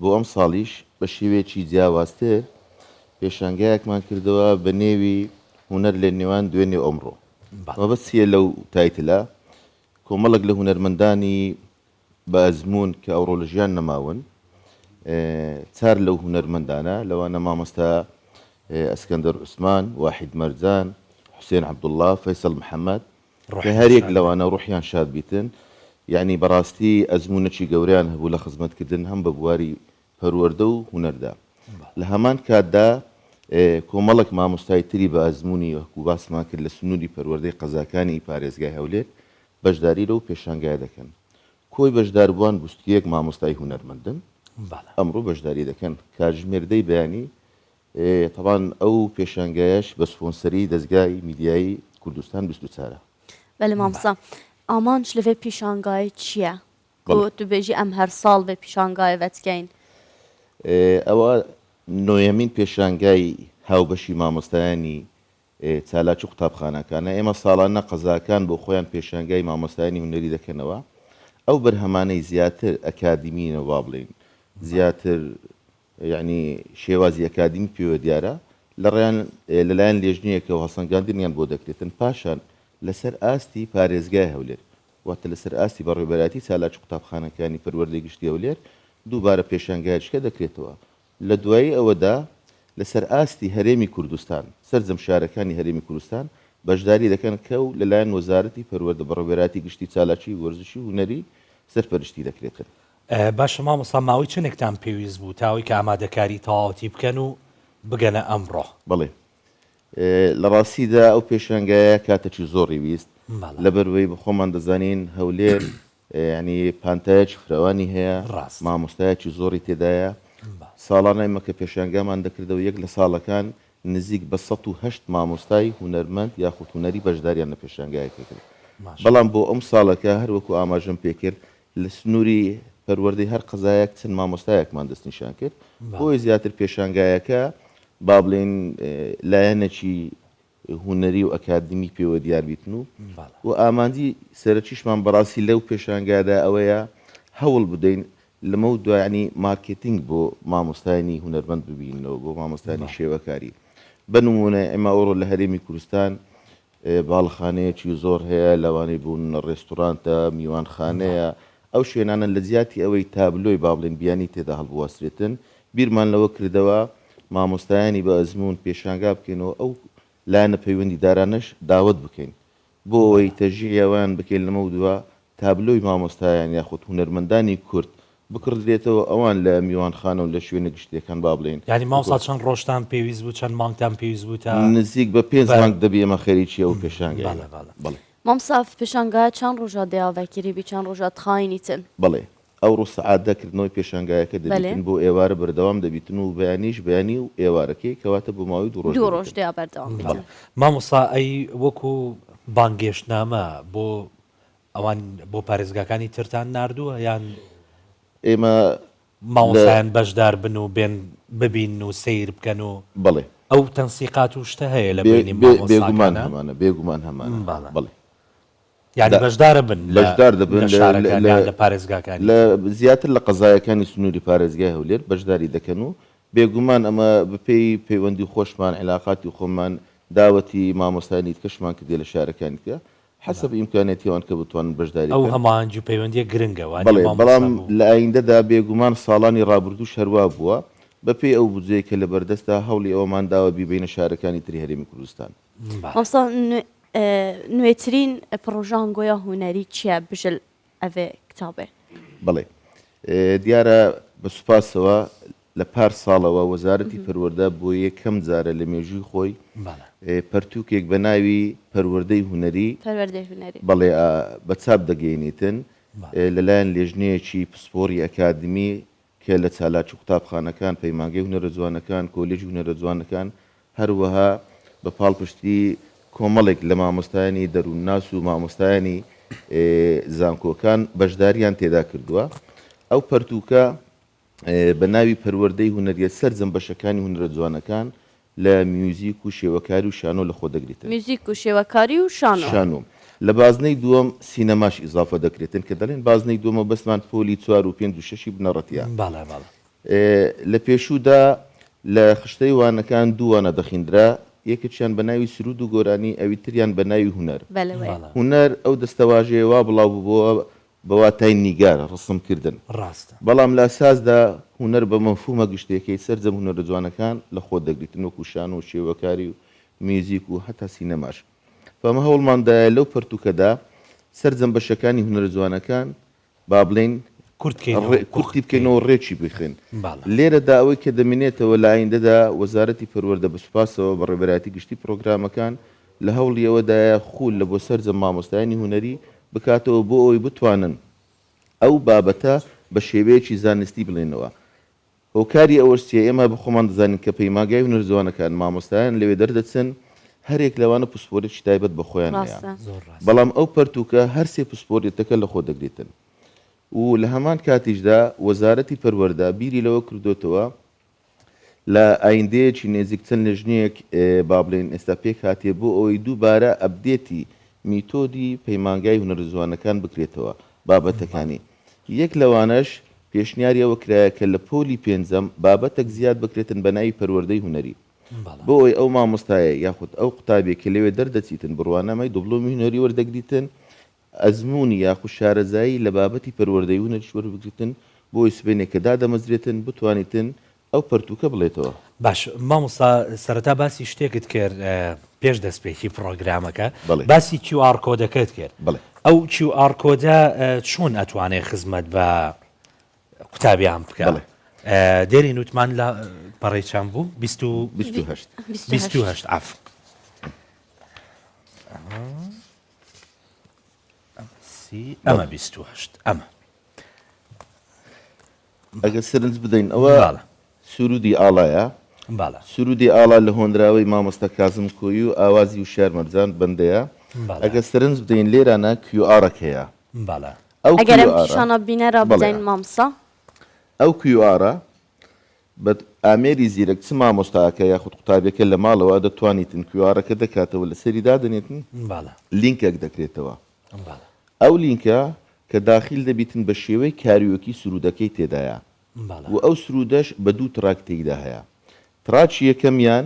بۆ ئەم ساڵیش بە شێوەیەکی جیاوازتر پێشانگایەکمان کردەوە بە نێوی هونەر لە نێوان دوێنێ ئەمڕۆ مەبەستیە لەو تایتلە کۆمەڵک لە هونەرمەندانی بە ئەزموون کە ئەوڕۆ لە ژیان نەماون چار لەو هونەرمەندانە لەوانە مامۆستا ئەسکەندەر عوسمان واحید مەرجان حوسێن عەبدوڵڵا فەیسەڵ محەممەد کە هەرێک لەوانە ڕوحیان شاد بیتن یعنی بەڕاستی ئەزمونەکی گەوریان هەبوو لە خزمەتکردن هەم بە بواری پەروەردە و هونەردا لە هەمان کاتدا کۆمەڵک مامۆستای تری بە ئەزمموی وەکو باسمان کرد لە سنووری پەروەردەی قەزاکانی پارێزگای هەولێر بەشداری لەو پێشانگای دەکەن کۆی بەشداربووان بستیەک مامۆستای هونەرمەندن بەڵێ ئەمڕۆ بەشداری دەکەن کاتژمێردەی بەیانی طبعاً ئەو پێشانگایش بە سپۆنسەری دەستگای میدیایی کوردستان 24 بەێ مامسا ئامانش لەوێ پیشانگای چییە؟ بەڵێ. تو بێژی ئەم هەر ساڵ بێ پیشانگای وەتگەین ئەوە نۆیەمین پێشانگای هاوبەشی مامۆستایانی چالاک و قوتابخانەکانە ئێمە ساڵانە قەزاکان بۆ خۆیان پێشانگای مامۆستایانی هونەری دەکەنەوە ئەو بەرهەمانەی زیاتر ئەکادیمینەوە بڵین زیاتر یعنی شێوازی ئەکادیمی پێوە دیارە لەلایەن لێژنیەکەوە هەسەنگاندنیان بۆ دەکرێتن پاشان لەسەر ئاستی پارێزگای هەولێر واتە لەسەر ئاستی بەڕێوەبەراتی چالاک و قوتابخانەکانی پەروەردەی گشتی هەولێر دووبارە پێشانگایشکە دەکرێتەوە لە دوایی ئەوەدا لەسەر ئاستی هەرێمی کوردستان سەرجەم شارەکانی هەرێمی کوردستان بەشداری دەکەن کە و لەلایەن وەزارەتی پەروەردە بەڕێوەبەراتی گشتی چالاکی وەرزشی هونەری سەرپەرشتی دەکرێتن باشە مامۆستا ماوەی چنێکتان پێویست بوو تاوەی کە ئامادەکاری تەواوەتی بکەن و بگەنە ئەمڕۆ بڵێ لە ڕاستیدا ئەو پێشانگایە کاتێکی زۆری ویست لەبەرەوەی بە خۆمان دەزانین هەولێر ینی پانتایەکی فراوانی هەیە ڕاست. مامۆستایەکی زۆری تێدایە ساڵانای مەکە پێشانگامان دەکردەوە یەک لە ساڵەکان نزیک بە 108 مامۆستای هونەرمەند یاخود هونەری بەشداریان لە پێشانگایەکە کرد بەڵام بۆ ئەم ساڵەکە هەروەکو ئاماژەم پێکرد لە سنووری پەروەردەی هەر قەزایەک چەند مامۆستایەکمان دەستنیشان کرد بۆی زیاتر پێشانگایەکە با بڵێن لایەنێکی هونەری و ئەکادمی پێوە دیاربیتن و ئاماندی سەرەکیشمان بەڕاستی لەو پێشانگادا ئەوەیە هەوڵ بدەین لەمە دوایانی مارکتینگ بۆ مامۆستایانی هونەرمەند ببینەوە بۆ مامۆستانی شێوەکاری بنمونە ئێمە ئەوڕۆ لە هەرێمی کوردستان باڵخانەیەکی زۆر هەیە لەوانەی بوون ڕێستورانتە میوانخانەیە ئەو شوێنانە لە زیاتی ئەوەی تابلۆی با بڵێن بیانی تێدا هەڵبوەسترێتن بیرمان لەوە کردەوە مامۆستایانی بە ئەزمون پێشانگا بکەینەوە ئەو لایەنە پەیوەندی دارانش داوت بکەین بۆ ئەوەی تەژیەوەیان بکەین لەمە دووە تابلۆی مامۆستایان یاخود هونەرمەندانی کورد بکردێتەوە ئەوان لە میوانخانە و لە شوێنە گشتەکان با بڵێن ینی مامۆستا چەند ڕۆژتان پێویست بوو چەند مانگتان پێویست بوو تا نزیک بە 5 مانگ دەبێ ئەمە خەریکی ئەو پێشانگای بڵێ مامساف پێشانگای چەند ڕۆژە دەیاڤەکیری بی چەند ڕۆژە تخاینیتن بڵێ ئەو ڕۆ سەعاتدەکردنەوەی پێشانگایەکە دەبێتن بۆ ئێوارە بەردەوام دەبیتن و بەیانیش بەیانی و ئێوارەکەی کەواتە بۆ ماوەی دوو ڕۆژ دیا بەردەوام مامۆستا ئەی وەکو بانگێشتنامە بۆ ئەوان بۆ پارێزگاکانی ترتان نردووە یان ئێمە مامۆستایان بەشدار بن و بێن ببین و سیر بکەن و بڵێ ئەو تەنسیقات و شتە هەیە لە بینی بێگومان هەمانە بێگومان هەمانە بڵێ یعنی بەشدارە بن بەشدار دەبن لە پارێزگاکانی لە زیاتر لە قەزایەکانی سنووری پارێزگای هەولێر بەشداری دەکەن و بێگومان ئەمە بپێی پەیوەندی خۆشمان علااقاتی خۆمان داوەتی مامۆستانی کەشمان کردێ لە شارەکانی کە حسب ئیمکانێتیوان کە بتوانن بەشداری ئەو هەمانجی پەیوەندیە گرنگەوە بەڵام لە ئایندەدا بێگومان ساڵانی ڕابردوو شەروا بووە بەپێی ئەو بجەیە کە لە بەردەستا هەوڵی ئەومان داوە بیبینە شارەکانی تری هەرێمی کوردستان نوێترین پرۆژانگۆیە هونەری چییە بژل ئەvێ کتابێ بڵێ دیارە بە سوپاسەوە لە پار ساڵەوە وەزارەتی پەروەردە بۆ یەکەم جارە لە مێژووی خۆی پەرتووکێک بە ناوی پەروەردەی هونەری بەڵێ بە چاپ دەگەینیتن لەلایەن لێژنەیەکی پسپۆری ئەکادمی کە لە چالاک و قوتابخانەکان پەیمانگەی هونەرە جوانەکان کۆلێژی هونەرە جوانەکان هەروەها بە پاڵپشتی کۆمەڵێک لە مامۆستایانی دەروونناس و مامۆستایانی زانکۆکان بەشداریان تێدا کردووە ئەو پەرتووکە بە ناوی پەروەردەی هونەریە سەرجەم بەشەکانی هونەرە جوانەکان لە میوزیک و شێوەکاری و شانۆ لە خۆ دەگریتن میوزیک و شێوەکاری و شانۆ لە بازنەی دووەم سینەماش ئیزافە دەکرێتن کە دەڵێن بازنەی دووەمە بەسمان پۆلی 4 و 5 و 6 بنەڕەتیە لە پێشوودا لە خشتەی وانەکان دووانە دەخیندرا یەکێکیان بە ناوی سرود و گۆرانی ئەویتریان بە ناوی هونەر هونەر ئەو دەستەواژەیە وا بڵاو بووە بەواتای نیگار ڕسمکردن ڕاستە بەڵام لە ئاساسدا هونەر بە مەفهومە گشتێکی سەرجەم هونەرە جوانەکان لە خۆ دەگریتن وەکو شان و شێوەکاری و میوزیک و هەتا سینەماش فەمە هەوڵماندایە لەو پەرتوکەدا سەرجەم بەشەکانی هونەرە جوانەکان با بڵێن کورتی بکەینەوە ڕێکی بخێن لێرەدا ئەوەی کە دەمێنێتەوە لە ئایندەدا وەزارەتی پەروەردە بەسوپاسەوە بە ڕێبەراتی گشتی پرۆگرامەکان لە هەوڵی ئەوەدایە خوول لە بۆ سەرجەم مامۆستایانی هونەری بکاتەوە بۆ ئەوی بتوانن ئەو بابەتە بە شێوەیەکی زانستی بڵێنەوە. هۆکاری ئەوەستیە ئێمە بخۆمان دەزانین کە پەیماگای هونەرزوانەکان مامۆستایان لەوێ دەردەچن هەرێک لەوانە پسپۆرێکی تایبەت بە خۆیان هەیە. بەڵام ئەو پەرتوکە هەر سێ پسپۆرێتەکە لە خۆ دەگرێتن و لە هەمان کاتیشدا وەزارەتی پەروەردە بیری لەوە کردوتەوە لە ئایندەیەکی نێزیک چەند لە ژنێک با بڵێن ئێستا پێک هاتێ بۆ ئەوەی دووبارە ئەبدێتی میتۆدی پەیمانگای هونەرزوانەکان بکرێتەوە بابەتەکانی. یەک لەوانەش پێشنیاری ئەوە کرایە کە لە پۆلی پێنجەم بابەتێک زیاد بکرێتن بە ناوی پەروەردەی هونەری بۆ ئەوی ئەو مامۆستایە یاخود ئەو قوتابێک کە لەوێ دەردەچیتن بڕوانەمای دبلۆمی هونەری وەردەگریتن ئەزمموی یاخود شارەزایی لە بابەتی پەروەردەی هونەری وەربگریتن بۆی سبێنێک کە دادەمەزرێتن بتوانیتن ئەو پەرتوکە بڵێتەوە. باش مامۆستا سەرەتا باسی شتێکت کرد پێش دەستپێکی پرۆگرامەکە باسی QR کۆدەکەت کرد. ئەو QR کۆدە چۆن ئەتوانێت خزمەت بە قوتابیان بکە؟ دێری نوتمان لە پەڕێچان بوو 28 ئاف ئەمە 28 ئەمە ئەگە سرنج بدەین ئەوە سرودی ئاڵایە سرودی ئاڵا لە هۆنراوەی مامۆستا کازم کۆی و ئاوازی و شارمەرجان بەندەیە. ئەگە سرنج بدەین لێرانە QR هەیە ئەگەرشانە بینەرە بدەین مامسا ئەو QR بە ئامێری زیرەک چ مامۆستاکە یاخود قوتابەکە لە ماڵەوە دەتوانیتن QR-ەکە دەکاتەوە لە سەری دادنێتن لینکێک دەکرێتەوە. ئەو لینکە کە داخل دەبیتن بە شێوەی کاریوەکی سرودەکەی تێدایە و ئەو سرودەش بە دوو تراک تێیدا هەیە. تراچی یەکەمیان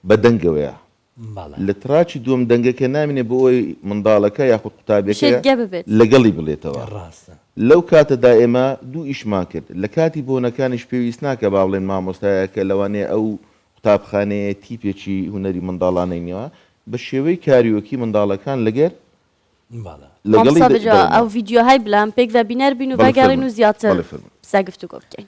بە دەنگەوەیە لە تراچی دووەم دەنگەکە نامێنێ بۆ ئەوی منداڵەکە یاخود قوتابەکە لەگەڵی بڵێتەوە. لەو کاتەدا ئێمە دوو ئیشمان کرد لە کاتی بۆنەکانیش پێویست ناکە با بڵێن مامۆستایەکە لەوانەیە ئەو قوتابخانەیە تیپێکی هونەری منداڵانەینەوە بە شێوەی کاریوەکی منداڵەکان لەگەر ئەو ڤیددیۆهای بلان پێک بە بینەر بین و بەگەڕین و زیاتر ساگفتوگۆ بکەین.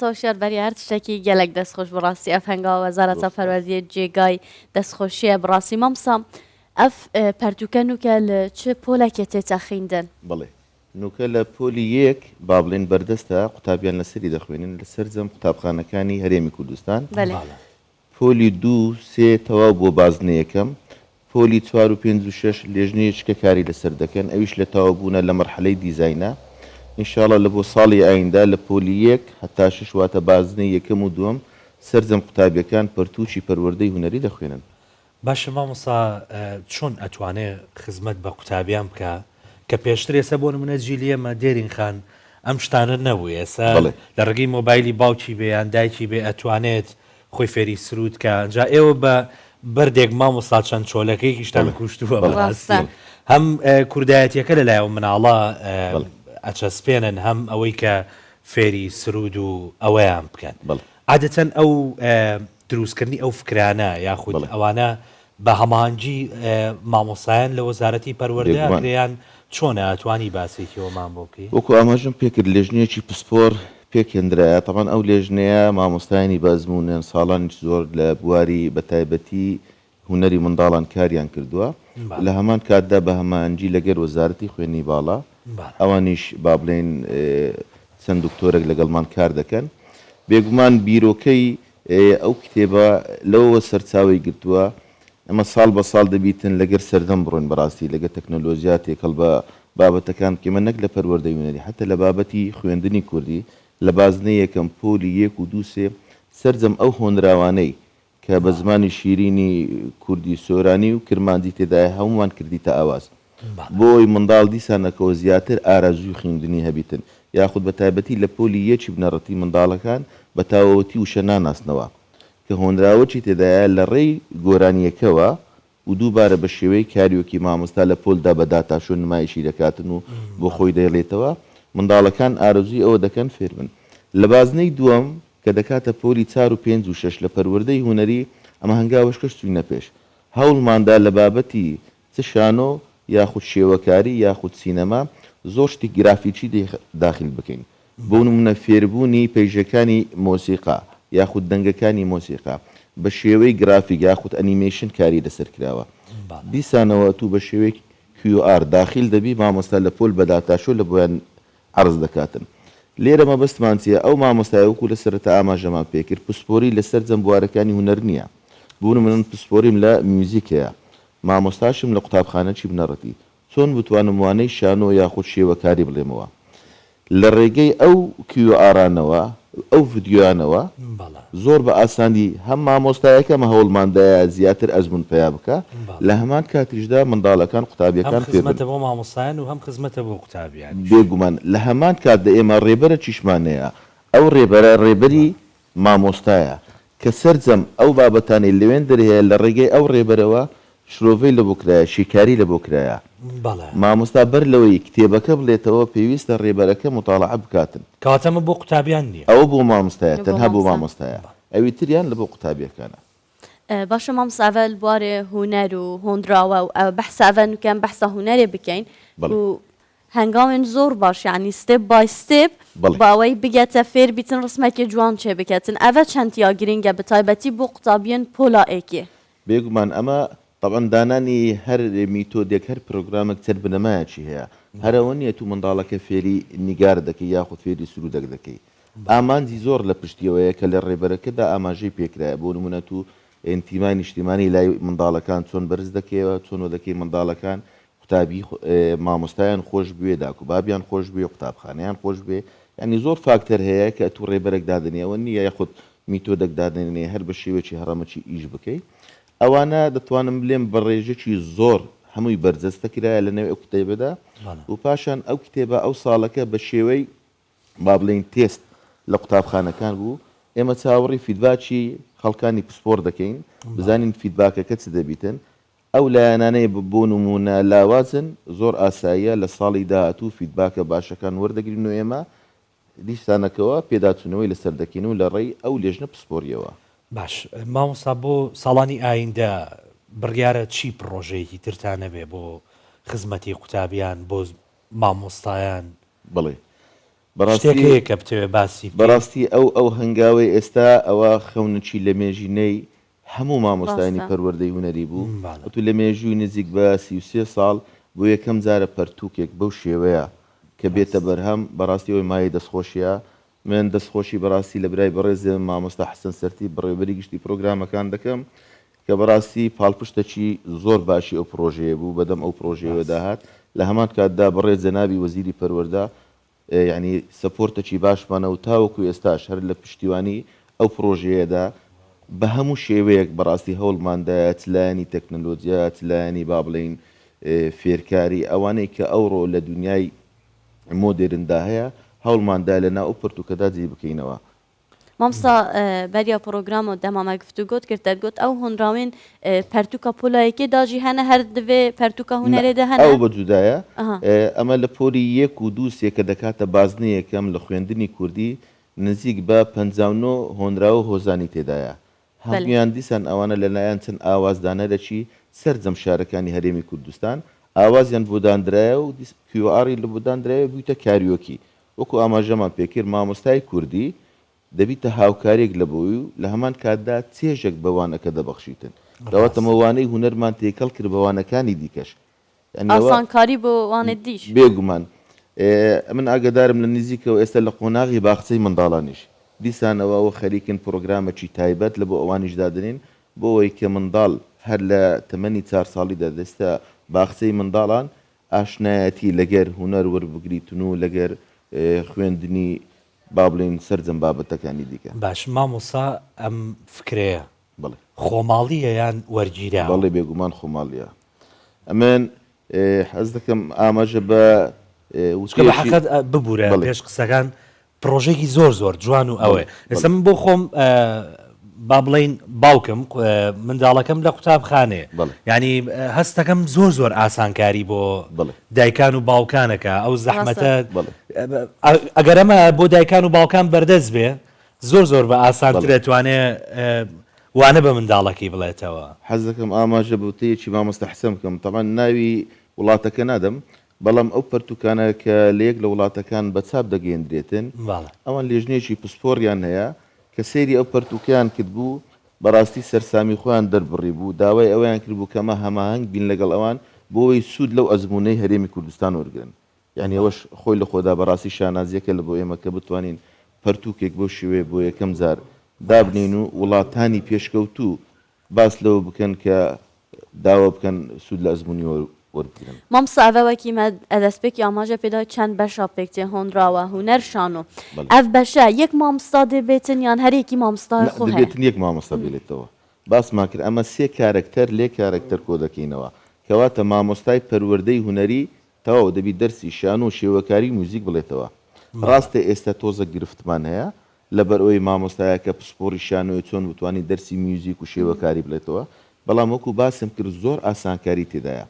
مامۆستا شێربەری هەر شتێکی گەلێک دەستخۆش بڕاستی ئەف هەنگاوە وەزارەتە پەروەردیە جێگای دەستخۆشیە بڕاستی مامۆستا ئەف پەرتوکە نوکە لە چ پۆلێکێ تێتەخیندن بڵێ نوکە لە پۆلی یەک با بڵێن بەردەستە قوتابیان لەسەری دەخوێنن لەسەر جەم قوتابخانەکانی هەرێمی کوردستان بەێ پۆلی 2 3 تەواو بۆ بازنە یەکەم پۆلی 4 و 5 و 6 لێژنەیە چکە کاری لەسەر دەکەن ئەویش لە تەواوبوونە لە مەرحەلەی دیزاینە ئینشاءڵڵا لە بۆ ساڵی ئایندا لە پۆلی یەک هەتا 6 واتە بازنە یەکەم و دووەم سەرجەم قوتابیەکان پەرتوچی پەروەردەی هونەری دەخوێنن. باشە مامۆستا چۆن ئەتوانێت خزمەت بە قوتابیان بکە کە پێشتر ئێستا بۆ نمونە جیلی ئێمە دێرین خان ئەم شتانە نەبوو ئێستا لە ڕگەی مۆبایلی باوکی بێ یان دایکی بێ ئەتوانێت خۆی فێری سرود کە ئەجا ئێوە بە بەردێک مامۆستا چەند چۆلەکەیکی شتان کوشتووە بەڕاستی هەم کوردایەتیەکە لەلایەوە مناڵە ئەچەسپێنن هەم ئەوەی کە فێری سرود و ئەوەیان بکەن عادەتەن ئەو دروستکردنی ئەو فکرانە یاخود ئەوانە بە هەمانجی مامۆسایان لە وەزارەتی پەروەردەیان چۆنە ئەتوانی باسێکیەوەمان بۆ بکەی وەکو ئاماژم پێکرد لێژنەیەکی پسپۆر پێکێنرایە تەمان ئەو لێژنەیە مامۆستایانی بەزمونێن ساڵانی زۆر لە بواری بەتایبەتی هوەری منداڵان کاریان کردووە لە هەمان کاتدا بە هەمانجی لەگەر وەزارەتی خوێنی باڵا ئەوانیش با بڵێن چەند دکتۆرێک لەگەڵمان کار دەکەن بێگومان بیرۆکەی ئەو کتێبە لەوەوە سەرچاوی گرتووە ئەمە ساڵ بە ساڵ دەبیتن لەگەر سەردەم بڕۆین بەڕاستی لەگە تەکنۆلۆژیات تێکەڵ بە بابەتەکان کێمە نەک لە پەروەردەی هونەری حتى لە بابەتی خوێندنی کوردی لە بازنەی یەکەم پۆلی 1 و 2 3 سەرجەم ئەو هۆنراوانەی کە بە زمانی شیرینی کوردی سۆرانی و کرماندی تێدایە هەمومان کردی تا ئاواز بۆی منداڵ دیسانەکەەوە زیاتر ئارازوی خوێندنی هەبیتن یاخود بە تایبەتی لە پۆلی یەکی بنەڕەتی منداڵەکان بە تاوەتی وشە ناناسنەوە کە هۆنراوەی تێدایە لە ڕێی گۆرانیەکەوە و دووبارە بە شێوەی کاریوەکی مامۆستا لە پۆلدا بە داتاشۆ نمایشی دەکاتن و بۆ خۆی دەیڵێتەوە منداڵەکان ئارزوی ئەوە دەکەن فێر بن لە بازنەی دووەم کە دەکاتە پۆلی 4 و 5 و 6 لە پەروەردەی هونەری ئەمە هەنگاوەشکەش چوینە پێش هەوڵماندا لە بابەتی چ شانۆ یاخود شێوەکاری یاخود سینەما زۆر شتی گرافیکی داخل بکەین بۆ نمونە فێربوونی پەیژەکانی مۆسیقا یاخود دەنگەکانی مۆسیقا بە شێوەی گرافیک یاخود ئەنیمێشن کاری لەسەر کراوە دیسانەوە تو بە شێوەی QR داخل دەبی مامۆستا لە پۆل بەداتاشۆ لە بۆیان عرض دەکاتن لێرە مەبەستمان چیە ئەو مامۆستایوەکو لە سەرەتا ئاماژەمان پێکرد پسپۆری لەسەر جەمبوارەکانی هونەر نییە بوون من پسپۆریم لە میوزیکەیە مامۆستاشم لە قوتابخانەی بنەڕەتی چۆن بتوانم وانەی شانۆ یاخود شێوەکاری بڵێمەوە لە ڕێگەی ئەو QRانەوە ئەو ڤیددیوانەوە زۆر بە ئاسانی هەم مامۆستایەکەمە هەوڵماندایە زیاتر ئەزمون پیا بکە لە هەمان کاتیشدا منداڵەکان قوتابیەکان خزمەتە بۆ مامۆستایان و هەم خزمەتە بۆ قوتابیان بێگومان لە هەمان کاتدا ئێمە ڕێبەرە چیشمانەیە ئەو ڕێبەرە ڕێبەری مامۆستایە کە سەرجەم ئەو بابەتانی لەوێن دەرهەیە لە ڕێگەی ئەو ڕێبەرەوە شرۆڤەی لە بۆ کرایە شیکاری لە بۆ کرایە مامۆستا بەر لەوەی کتێبەکە بڵێتەوە پێویستە ڕێبەرەکە مطالعە بکاتن کاتەمە بۆ قوتابیان نییە ئەوە بۆ مامۆستایە تەنها بۆ مامۆستایە ئەوی تریان لە بۆ قوتابیەکانە باشە مامۆستاڤەل بوارێ هونەر و هۆنراوە و بەحساڤە نوکەم بەحسە هونەرێ بکەین و هەنگاوێن زۆر باش ینی ستێپ بای ستێپ باوەی بگەتە فێر بیتن ڕسمێکی جوان چێ بکەتن ئەvە چەندیا گرنگە بە تایبەتی بۆ قوتابیان پۆلائێکێ بێگومان ئەمە طبعا دانانی هەر میتۆدێک هەر پرۆگرامێک چەر بنەمایەکی هەیە هەرەوە نیە تو منداڵەکە فێری نیگار دەکەی یاخود فێری سرودەک دەکەی ئامانجی زۆر لە پشتیەوەیە کە لە ڕێبەرەکەدا ئاماژەی پێکرایە بۆ نمونە تو ئەنتیمای نیشتیمانی لای منداڵەکان چۆن بەرز دەکەیەوە چۆن دەکەی منداڵەکان قوتابی مامۆستایان خۆش بوێ داکو بابیان خۆش بێ قوتابخانەیان خۆش بێ ینی زۆر فاکتەر هەیە کە تو ڕێبەرێک دادنیەوە نییە یاخود میتۆدەک دادنێ هەر بە شێوەی هەڕەمەکی ئیش بکەی ئەوانە دەتوانم بڵێم بە ڕێژێکی زۆر هەمووی بەرجەستە کرایە لە نێو ئەو کتێبەدا و پاشان ئەو کتێبە ئەو ساڵەکە بە شێوەی با بڵێن تێست لە قوتابخانەکان بوو ئێمە چاوەڕی فیدباکی خەڵکانی پسپۆر دەکەین بزانین فیدباکەکە چ دەبیتن ئەو لایەنانەی بۆ نمونە لاوازن زۆر ئاساییە لە ساڵی داهاتوو فیدباکە باشەکان وەردەگرین و ئێمە دیستانەکەەوە پێداچوونەوەی لەسەر دەکەین و لە ڕێی ئەو لێژنە پسپۆریەوە باش مامۆستا بۆ ساڵانی ئایندە بڕیارە چی پرۆژەیەکی ترتانە بێ بۆ خزمەتی قوتابیان بۆ مامۆستایان بڵێ شتێک کە بتوێ باسی بەڕاستی ئەو هەنگاوی ئێستا ئەوە خەونکی لە مێژینەی هەموو مامۆستایانی پەروەردەی هوەری بوو تو لە مێژووی نزیک بە 33 ساڵ بۆ یەکەم جارە پەرتووکێک بەو شێوەیە کە بێتە بەرهەم بەڕاستی ئەوی مای دەستخۆشیە من دەستخۆشی بەڕاستی لە برای بەڕێزێ مامۆستا حەسەن سەرتی بەڕێوەبەری گشتی پرۆگرامەکان دەکەم کە بەڕاستی پاڵپشتێکی زۆر باشی ئەو پرۆژەیە بوو بەدەم ئەو پرۆژەیە داهات لە هەمان کاتدا بەڕێز جەنابی وەزیری پەروەردە یعنی سەپۆرتێکی باشمانە و تاوەکو ئێستاش هەر لە پشتیوانی ئەو پرۆژەیەدا بە هەموو شێوەیەک بەڕاستی هەوڵماندایە چلایانی تەکنەلۆجیا چلایانی با بڵین فێرکاری ئەوانەی کە ئەوڕۆ لە دنیای مۆدێرندا هەیە هەوڵماندا لەنا ئەو پرتوکەدا جێ بکەینەوە. مامسا بەریا پرۆگرام و دەمامە گفتوگۆت کرد دەتگوت ئەو هۆنراوین پەرتوکە پۆلایەکی داژی هەنە هەر دەوێ پەرتوکە هوەرێدا هەن ئەو بەجودایە ئەمە لە پۆری 1 و 2 کە دەکاتە بازنەیەکەم لە خوێندنی کوردی نزیک بە 59 هۆنرا و هۆزانی تێدایە هەمویان دیسان ئەوانە لەلایەن چەند ئاوازدانەرەکی سەرجەم شارەکانی هەرێمی کوردستان ئاوازیان بۆ دانرایە و QR لە بۆ دانرایە بوویتە کاریۆکی وەکو ئاماژەمان پێکرد مامۆستای کوردی دەبیتە هاوکارێک لە بۆی و لە هەمان کاتدا چێژێک بەوانەکە دەبەخشیتن داواتەمەوانەی هوەرمان تێکەڵ کرد بەوانەکانی دیکەش ئاسانکاری بۆ وانێت دیش بێگومان من ئاگدارم لە نزیکەوە ئێستا لە قۆناغی باخچەی منداڵانیش دیسانەوە خەریکن پرۆگرامێکی تایبەت لە بۆ ئەوانیش دادنین بۆ ئەوەی کە منداڵ هەر لە تەمەنی 4 ساڵیدا دەستە باخچەی منداڵان ئاشنایەتی لەگەر هوەر وەربگریتن و لەگەر خوێندنی با بڵین سەرجەم بابەتەکانی دیکە باش مامۆسا ئەم فکرەیە خۆماڵیە یان وەرگیرا بەڵێ بێگومان خۆماڵیە ئەمن حەز دەکەم ئاماژە بە حقت ببوورە پێش قسەکان پرۆژێکی زۆر جوان و ئەوێ ئێستا من بۆ خۆم با بڵین باوکم منداڵەکەم لە قوتابخانێ ینی هەستەکەم زۆر ئاسانکاری بۆ دایکان و باوکانەکە ئەو زەحمەتە ئەگەر ئەمە بۆ دایکان و باوکان بەردەست بێ زۆر بە ئاسانتر دەتوانێت وانە بە منداڵەکەی بڵێتەوە حەز دەکەم ئاماژە بوتەیەکی مامۆستا حەسەن بکەم تەمان ناوی وڵاتەکە نادەم بەڵام ئەو پەرتوکانە کە لە یەک لە وڵاتەکان بە چاپ دەگەیەندرێتن ئەوان لێژنێکی پسپۆریان هەیە کە سێری ئەو پەرتوکیان کرد بوو بەڕاستی سەرسامی خۆیان دەربڕی بوو داوای ئەویان کرد بوو کەمە هەماهنگ بین لەگەڵ ئەوان بۆەوەی سوود لەو ئەزمونەی هەرێمی کوردستان وەرگن یعنی ئەوەش خۆی لە خۆدا بەڕاستی شانازیەکە لە بۆ ئێمە کە بتوانین پەرتوکێک بۆ شێوێ بۆ یەکەم جار دابنین و وڵاتانی پێشکەوتوو باس لەوە بکەن کە داوا بکەن سوود لە ئەزمونی وەرگن مامسا ئەوەوەکی ئەدەستپێکی ئاماژە پێدا چەند بەشە پێکتێ هۆنراوە هوەر شان و ئەف بەشە یەک مامۆستا دەبێتن یان هەرێکی مامۆستای خۆ دەبێتن یەک مامۆستا بێتەوە باسمان کرد ئەمە 3 کارکتەر لێ کارکتەر کۆ دەکەینەوە کەواتە مامۆستای پەروەردەی هوەری تەواو دەبی دەرسی شان و شێوەکاری موزیک بڵێتەوە ڕاستە ئێستا تۆزە گرفتمان هەیە لەبەرەوەی مامۆستایەکە پسپۆری شانۆی چۆن بتوانانی دەرسی میوزیک و شێوەکاری بڵێتەوە بەڵام وەکو باسم کرد زۆر ئاسانکاری تێدایە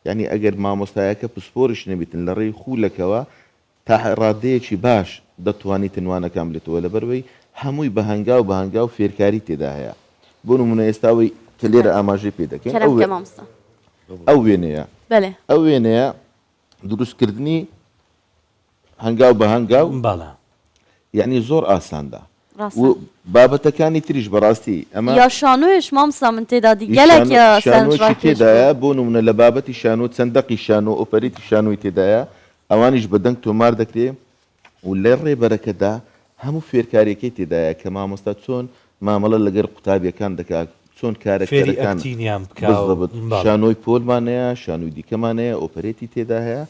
یعنی ئەگەر مامۆستایەکە پسپۆرش نەبیتن لە ڕێی خولەکەوە تا ڕادەیەکی باش دەتوانیت تنوانەکان بێتەوە لەبەرەوەی هەمووی بە هەنگاو فێرکاری تێدا هەیە بۆ نمونە ئێستاوەی کە لێرە ئاماژەی پێ دەکەین ئەو وێنەیە ئەو وێنەیە دروستکردنی هەنگاو بە هەنگاو باڵا یعنی زۆر ئاساندا بابەتەکانی تریش بەڕاستی ئەمە یا شانۆیش مامسا من تێدا دیگەلێکی تێدایە بۆ نمونە لە بابەتی شانۆ چەندەقی شانۆ ئۆپەریتی شانۆی تێدایە ئەوانیش بەدەنگ تۆمار دەکرێ و لە ڕێبەرەکەدا هەموو فێرکاریەکەی تێدایە کە مامۆستا چۆن مامەڵە لەگەر قوتابیەکان دەکات چۆن کارەکتەرەکان شانۆی پۆلمانەیە شانۆی دیکەمانەیە ئۆپەرێتی تێدا هەیە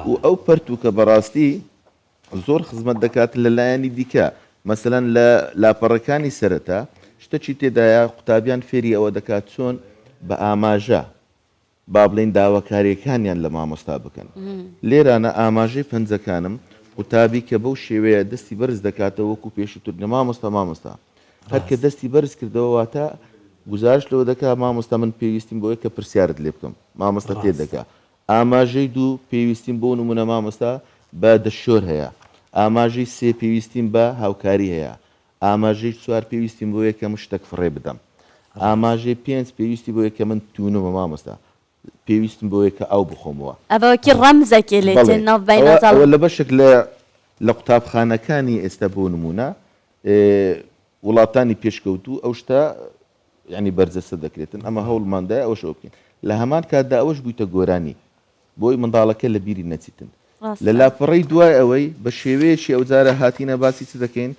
و ئەو پەرتوکە بەڕاستی زۆر خزمەت دەکات لەلایەنی دیکە مەسەلەن لە لاپەڕەکانی سەرەتا شتێکی تێدایە قوتابیان فێری ئەوە دەکات چۆن بە ئاماژە با بڵین داواکاریەکانیان لە مامۆستا بکەن لێرانە ئاماژەی پەنجەکانم قوتابی کە بەو شێوەیە دەستی بەرز دەکاتەوە وەکو پێشووتر لە مامۆستا هەر کە دەستی بەرز کردەوە واتە گزارش لەوە دەکات مامۆستا من پێویستیم بۆیە کە پرسیارت لێ بکەم مامۆستا تێ دەکات ئاماژەی 2 پێویستیم بۆ نمونە مامۆستا بە دەشۆر هەیە ئاماژەی 3 پێویستیم بە هاوکاری هەیە ئاماژەی 4 پێویستیم بۆ یەکە من شتێک فڕێ بدەم ئاماژەی 5 پێویستی بۆ یەکە من تونمە مامۆستا پێویستم بۆ یەکە ئەو بخۆمەوە ئەوەکی ڕەمزەکێ لێ لە بەشێک لە لە قوتابخانەکانی ئێستا بۆ نمونە وڵاتانی پێشکەوتوو ئەو شتا ینی بەرجەستە دەکرێتن ئەمە هەوڵماندا ئەوش ئەو بکەین لە هەمان کاتدا ئەوەش بوویتە گۆرانی بۆی منداڵەکە لە بیری نەچیتن لە لاپەڕی دوای ئەوەی بە شێوەیەشی ئەوجارە هاتیینە باسی چ دەکەین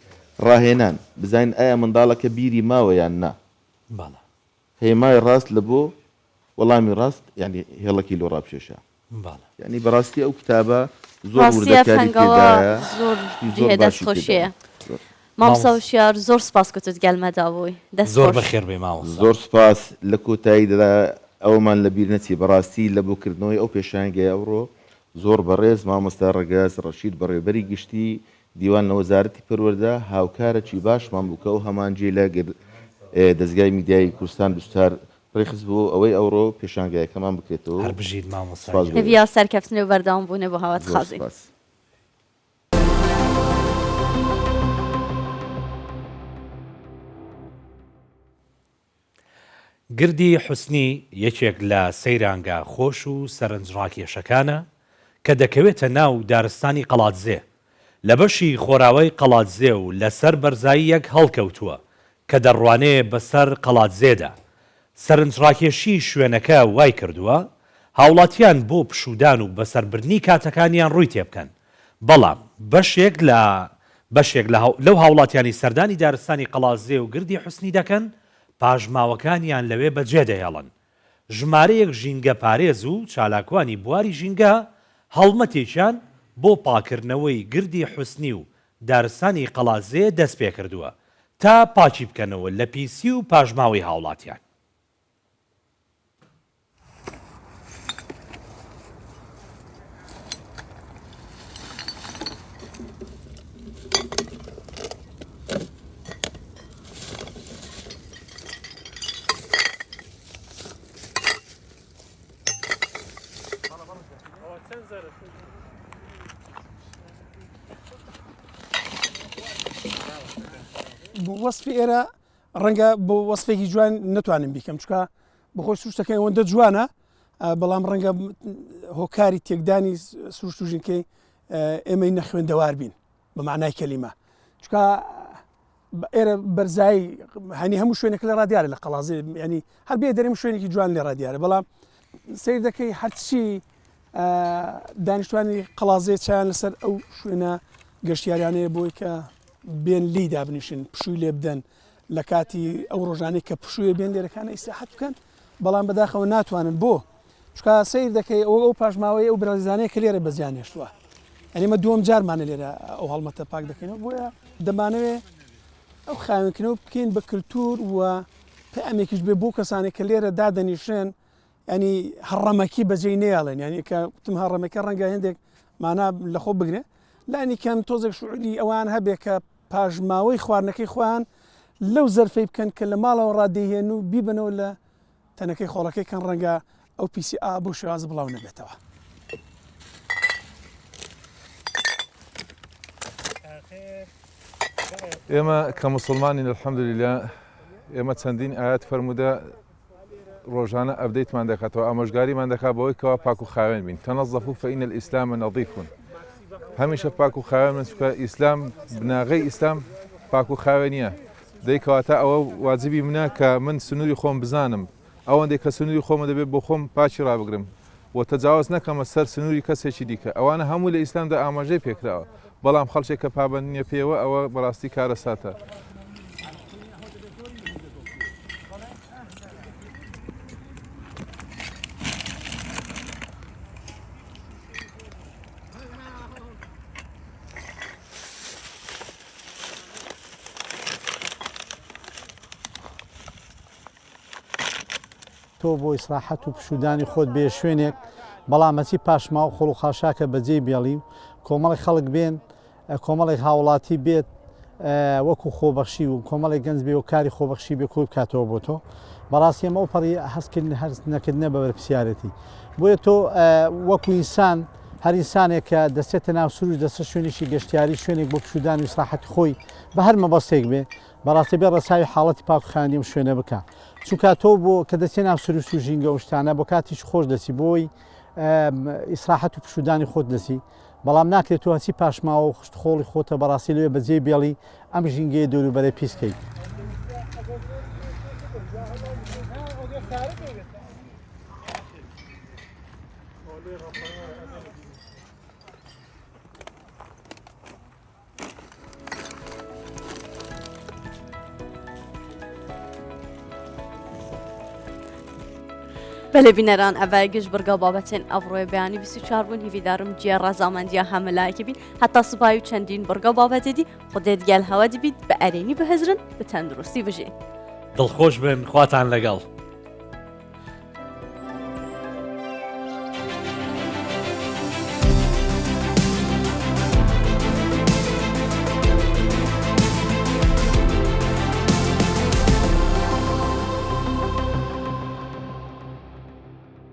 ڕاهێنان بزانین ئایا منداڵەکە بیری ماوە یان نا هێمای ڕاست لە بۆ وەڵامی ڕاست ینی هێڵەکی لۆ ڕابشێشە ینی بەڕاستی ئەو کتابە زۆر وردەکاری تێدایە زۆر دەستخۆشیە مامسەوشیار زۆر سپاس کەوتت گەلمەدا بووی زۆر بەخێر بێ ماوە زۆر سپاس لە کۆتاییدا ئەومان لە بیر نەچی بەڕاستی لە بۆکردنەوەی ئەو پێشانگەی ئەوڕۆ زۆر بەڕێز مامۆستا ڕەگەز ڕەشید بەڕێوەبەری گشتی دیوان نەوەزارەتی پەروەردە هاوکارێکی باشمان بووکە و هەمان جێ لە دەستگای میدیای کوردستان دوستار ڕێخست بوو ئەوەی ئەوڕۆ پێشانگایەکەمان بکرێتەوە هەر بژید مامۆستا هەویا سەرکەوتنی و بەردەوام بوونێ بۆ هاوات خازین گردی حوسنی یەکێک لە سەیرانگە خۆش و سەرنجڕاکێشەکانە کە دەکەوێتە ناو دارستانی قەڵاتزێ لە بەشی خۆراوەی قەڵاتزێ و لەسەر بەرزایی یەک هەڵکەوتووە کە دەڕوانێ بەسەر قەڵاتزێدا سەرنجڕاکێشی شوێنەکە وای کردووە هاوڵاتیان بۆ پشودان و بەسەربردنی کاتەکانیان ڕووی تێبکەن بەڵام بەشێک لەو هاوڵاتیانی سەردانی دارستانی قەڵاتزێ و گردی حوسنی دەکەن پاژماوەکانیان لەوێ بەجێ دەهێڵن ژمارەیەک ژینگە پارێز و چالاکوانی بواری ژینگە هەڵمەتێکیان بۆ پاکردنەوەی گردی حوسنی و دارستانی قەڵاتزێ دەست پێ کردووە تا پاچی بکەنەوە لە پیسی و پاژماوەی هاوڵاتیان وەسفی ئێرە ڕەنگە بۆ وەسفێکی جوان نتوانم بیکەم چکە بەخۆی سوشتەکەی ئەوەندە جوانە بەڵام ڕەنگە هۆکاری تێکدانی سروشت و ژینکەی ئێمەی نەخوێندەوار بین بە معنای کەلیمە چکە ئێرە بەرزایی هەنی هەموو شوێنێک لە ڕادیارە لە قەڵاتزێ ینی هەر بێ دەرێم شوێنێکی جوان لێ ڕادیارە بەڵام سیر دەکەی هەرچی دانیشتوانی قەڵاتزێ چیان لەسەر ئەو شوێنە گەشتیاریانەیە بۆی کە بێن لی دابنیشن پشووی لێ بدەن لە کاتی ئەو ڕۆژانەی کە پشوویە بێن لێرەکانە ئیسراحەت بکەن بەڵام بەداخەوە ناتوانن بۆ چکە سیر دەکەی ئەو پاژماوەی ئەو برازانەیە کە لێرە بەزیان هێشتووە ئەنیمە دووەم جارمانە لێرە ئەو هەڵمەتە پاک دەکەینەوە بۆیە دەمانەوێت ئەو خاوێنکردنەوە بکەین بە کللتور وە پامێکیش بێ بۆ کەسانی کە لێرە دادەنیشن ینی هەڕەمەکی بەجێی نێڵێن ینی کە وتم هەڕەمەکە ڕەنگە هێندێک مانا لە خۆ بگرێ لانی کەم تۆزێک شعوری ئەوان هەبێ کە پاژماوەی خواردنەکەی خۆیان لەو زەرفەی بکەن کە لە ماڵەوە ڕادێهێن و بیبنەوە لە تەنەکەی خۆڵەکەی کەن ڕەنگە ئەو پیسی بۆ شێواز بڵاو نەبێتەوە. ئێمە کە مسلمانین الحەمدوللیلا ئێمە چەندین ئاەت فەرموودە ڕۆژانە ئەبدەیتمان دەکاتەوە ئامۆژگاریمان دەکات بەوەی کەوا پاک و خاوێن بین تەنەظەفوا فەئین الئیسلام نەظیف هەمیشە پاک و خاوێن چکە ئیسلام بناغەی ئیسلام پاک و خاوێنیە دەیکەواتە ئەوە واجبی منە کە من سنووری خۆم بزانم ئەوەندێک کە سنووری خۆمە دەبێت بۆ خۆم پاچی ڕابگرم و تەجاوز نەکەمە سەر سنووری کەسێکی دیکە ئەوانە هەموو لە ئیسلامدا ئاماژەی پێکراوە بەڵام خەڵکێک کە پابەند نییە پێوە ئەوە بەڕاستی کارە ساتە. تۆ بۆ ئیسراحەت و پشودانی خۆت بێ شوێنێک بەڵامەچی پاشما و خۆڵ و خاشاکە بەجێ بێڵی و کۆمەڵی خەڵک بێن کۆمەڵێک هاوڵاتی بێت وەکو خۆبەخشی و کۆمەڵی گەنج بێ و کاری خۆبەخشی بێ کۆی بکاتەوە بۆ تۆ بەڕاستی ئەمە ئەو پەڕی هەستکردن هەرس نەکردنە بە بەرپرسیارەتی بۆیە تۆ وەکو ئینسان هەر ئینسانێک کە دەستێتە ناو سروش دەستە شوێنێکی گەشتیاری شوێنێک بۆ پشودانی و ئیسراحەتی خۆی بە هەر مەبەستێک بێ بەڕاستی بێ ڕساوی حاڵەتی پاکخاوێنی و شوێنە بکە چونکە تۆ بۆ کە دەچێت ناو سروش و ژینگە و شتانە بۆ کاتیش خۆش دەسی بۆی ئیسراحەت و پشودانی خۆت دەسی بەڵام ناکرێت تو هەچی پاشماوە و خۆڵی خۆتە بەڕاستی لێ بەجێ بێڵی ئەم ژینگەیە دەوروبەرە پیسکەیت. بەلێ بینەران ئەڤای گشت بڕگە بابەتێن ئەڤڕۆی بەیانی 24 بوون هیویدارم جێ ڕازامەندیا هەملایەکی بین هەتا سوپای و چەندین بڕگە بابەتێدی خودێت گەل هەوە دیبیت بە ئەرێنی بەهێزرن بە تەندروستی بژێ دڵخۆش بن خواتان لەگەڵ.